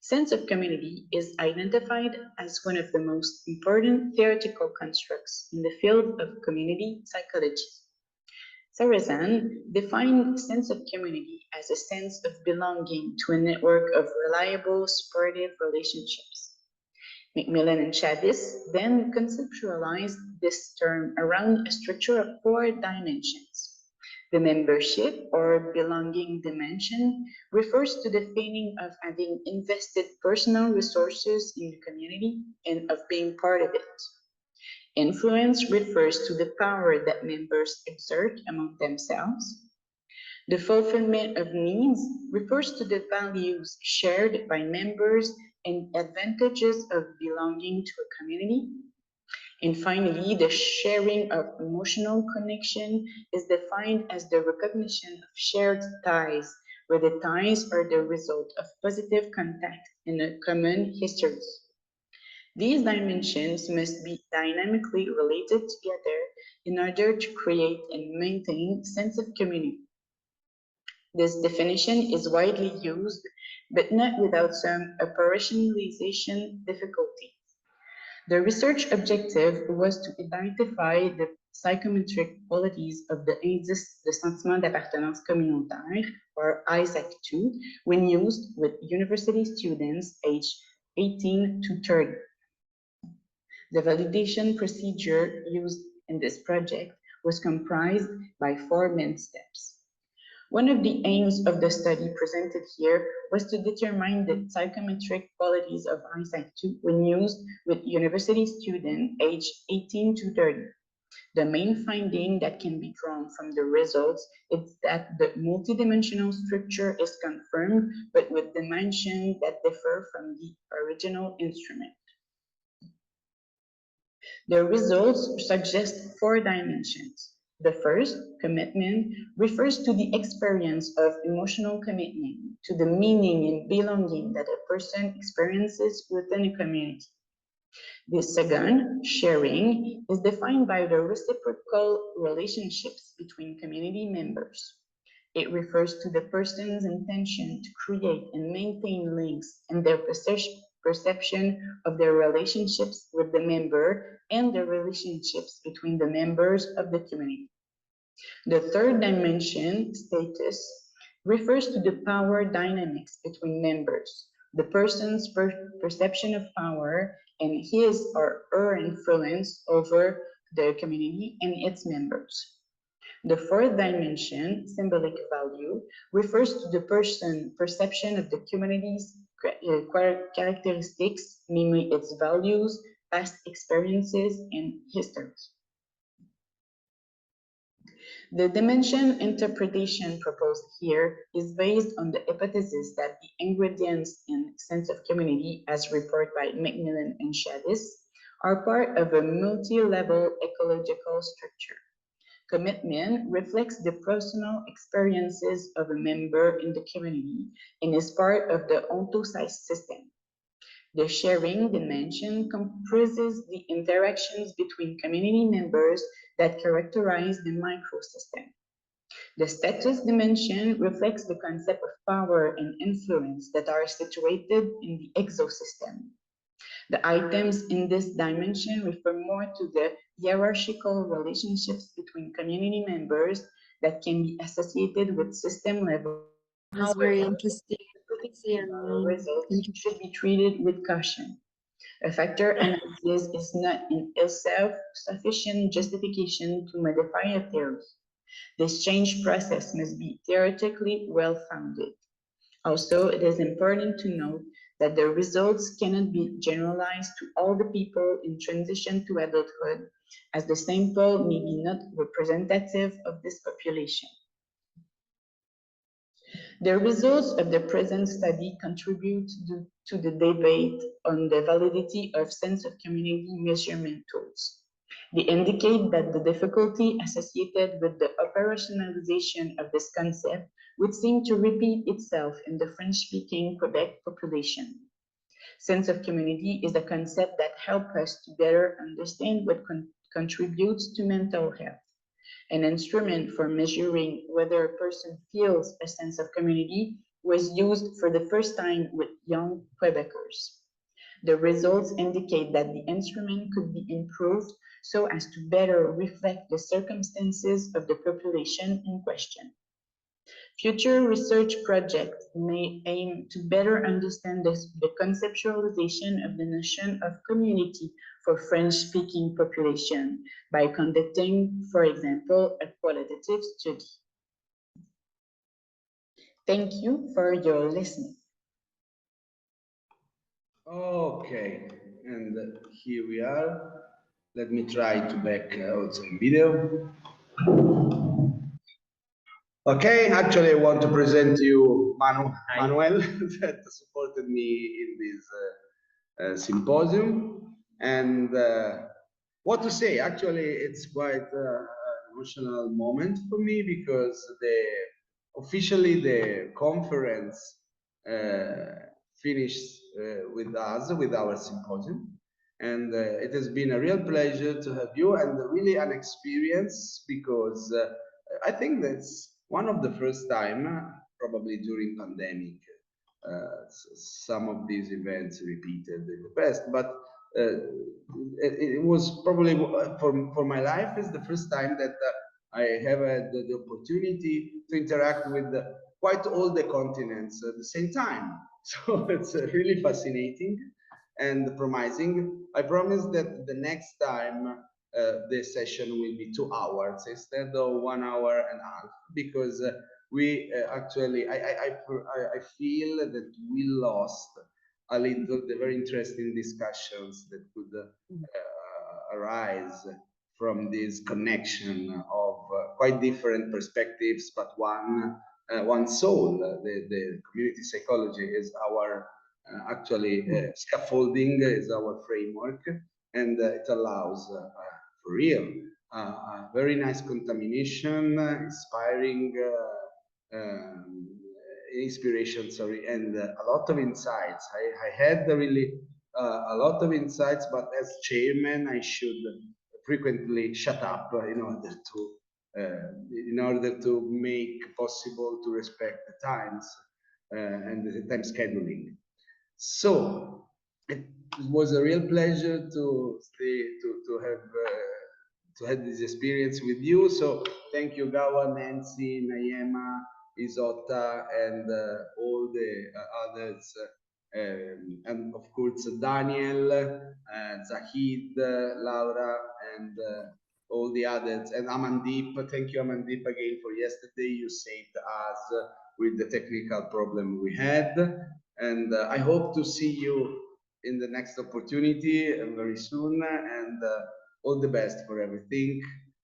Sense of community is identified as one of the most important theoretical constructs in the field of community psychology. Sarrazin defined sense of community as a sense of belonging to a network of reliable, supportive relationships. Macmillan and Chavez then conceptualized this term around a structure of 4 dimensions. The membership or belonging dimension refers to the feeling of having invested personal resources in the community and of being part of it. Influence refers to the power that members exert among themselves. The fulfillment of needs refers to the values shared by members and advantages of belonging to a community. And finally, the sharing of emotional connection is defined as the recognition of shared ties, where the ties are the result of positive contact in a common history. These dimensions must be dynamically related together in order to create and maintain a sense of community. This definition is widely used, but not without some operationalization difficulties. The research objective was to identify the psychometric qualities of the indice de sentiment d'appartenance communautaire, or ISAC2, when used with university students aged 18 to 30. The validation procedure used in this project was comprised by 4 main steps. One of the aims of the study presented here was to determine the psychometric qualities of ISAC2 when used with university students aged 18 to 30. The main finding that can be drawn from the results is that the multidimensional structure is confirmed, but with dimensions that differ from the original instrument. The results suggest 4 dimensions. The first, commitment, refers to the experience of emotional commitment, to the meaning and belonging that a person experiences within a community. The second, sharing, is defined by the reciprocal relationships between community members. It refers to the person's intention to create and maintain links and their perception of their relationships with the member and the relationships between the members of the community. The third dimension, status, refers to the power dynamics between members, the person's perception of power and his or her influence over the community and its members. The fourth dimension, symbolic value, refers to the person's perception of the community's characteristics, namely its values, past experiences, and histories. The dimension interpretation proposed here is based on the hypothesis that the ingredients in sense of community, as reported by Macmillan and Shadis, are part of a multi-level ecological structure. Commitment reflects the personal experiences of a member in the community and is part of the ontosite system. The sharing dimension comprises the interactions between community members that characterize the microsystem. The status dimension reflects the concept of power and influence that are situated in the exosystem. The items in this dimension refer more to the hierarchical relationships between community members that can be associated with system level. That's very interesting. Results should be treated with caution. A factor analysis is not in itself sufficient justification to modify a theory. This change process must be theoretically well-founded. Also, it is important to note that the results cannot be generalized to all the people in transition to adulthood, as the sample may be not representative of this population. The results of the present study contribute to the debate on the validity of sense of community measurement tools. They indicate that the difficulty associated with the operationalization of this concept would seem to repeat itself in the French-speaking Quebec population. Sense of community is a concept that helps us to better understand what contributes to mental health. An instrument for measuring whether a person feels a sense of community was used for the first time with young Quebecers. The results indicate that the instrument could be improved so as to better reflect the circumstances of the population in question. Future research projects may aim to better understand the conceptualization of the notion of community for French-speaking population by conducting, for example, a qualitative study. Thank you for your listening. Okay, and here we are. Let me try to back also in video. Okay, actually I want to present you Manuel that supported me in this symposium. And what to say, actually it's quite an emotional moment for me because officially the conference finished with us, with our symposium. And it has been a real pleasure to have you, and really an experience because I think that's one of the first time, probably during pandemic, some of these events repeated in the past, but it was probably for my life is the first time that I have had the opportunity to interact with quite all the continents at the same time. So it's really fascinating and promising. I promise that the next time the session will be 2 hours instead of 1 hour and a half, because we actually, I feel that we lost a little the very interesting discussions that could arise from this connection of quite different perspectives, but one soul. The community psychology is our actually scaffolding, is our framework, and it allows for real very nice contamination, inspiring inspiration, sorry, and a lot of insights. I had really a lot of insights, but as chairman I should frequently shut up in order to make possible to respect the times and the time scheduling. So it was a real pleasure to have this experience with you. So thank you, GHOUWA, Nancy, NAIEMA, ISOTTA, and all the others, and of course Daniel, ZAHID, Laura, and all the others, and Amandeep. Thank you, Amandeep, again for yesterday. You saved us with the technical problem we had, and I hope to see you in the next opportunity very soon, and all the best for everything.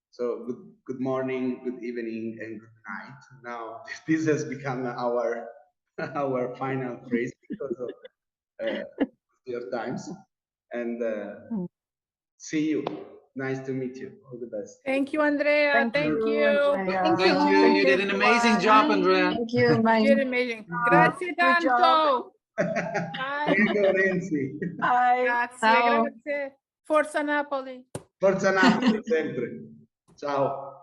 So good morning, good evening, and good night. Now, this has become our final phrase because of your times. And see you. Nice to meet you. All the best. Thank you, Andrea. Thank you. Andrea. Thank Thank you. You did an amazing job, Andrea. Thank you. You Bye. did amazing. Grazie Good job. tanto. Bye. Prego, Renzi. Bye. Grazie, Ciao. grazie. Forza Napoli. Forza Napoli, sempre. Ciao.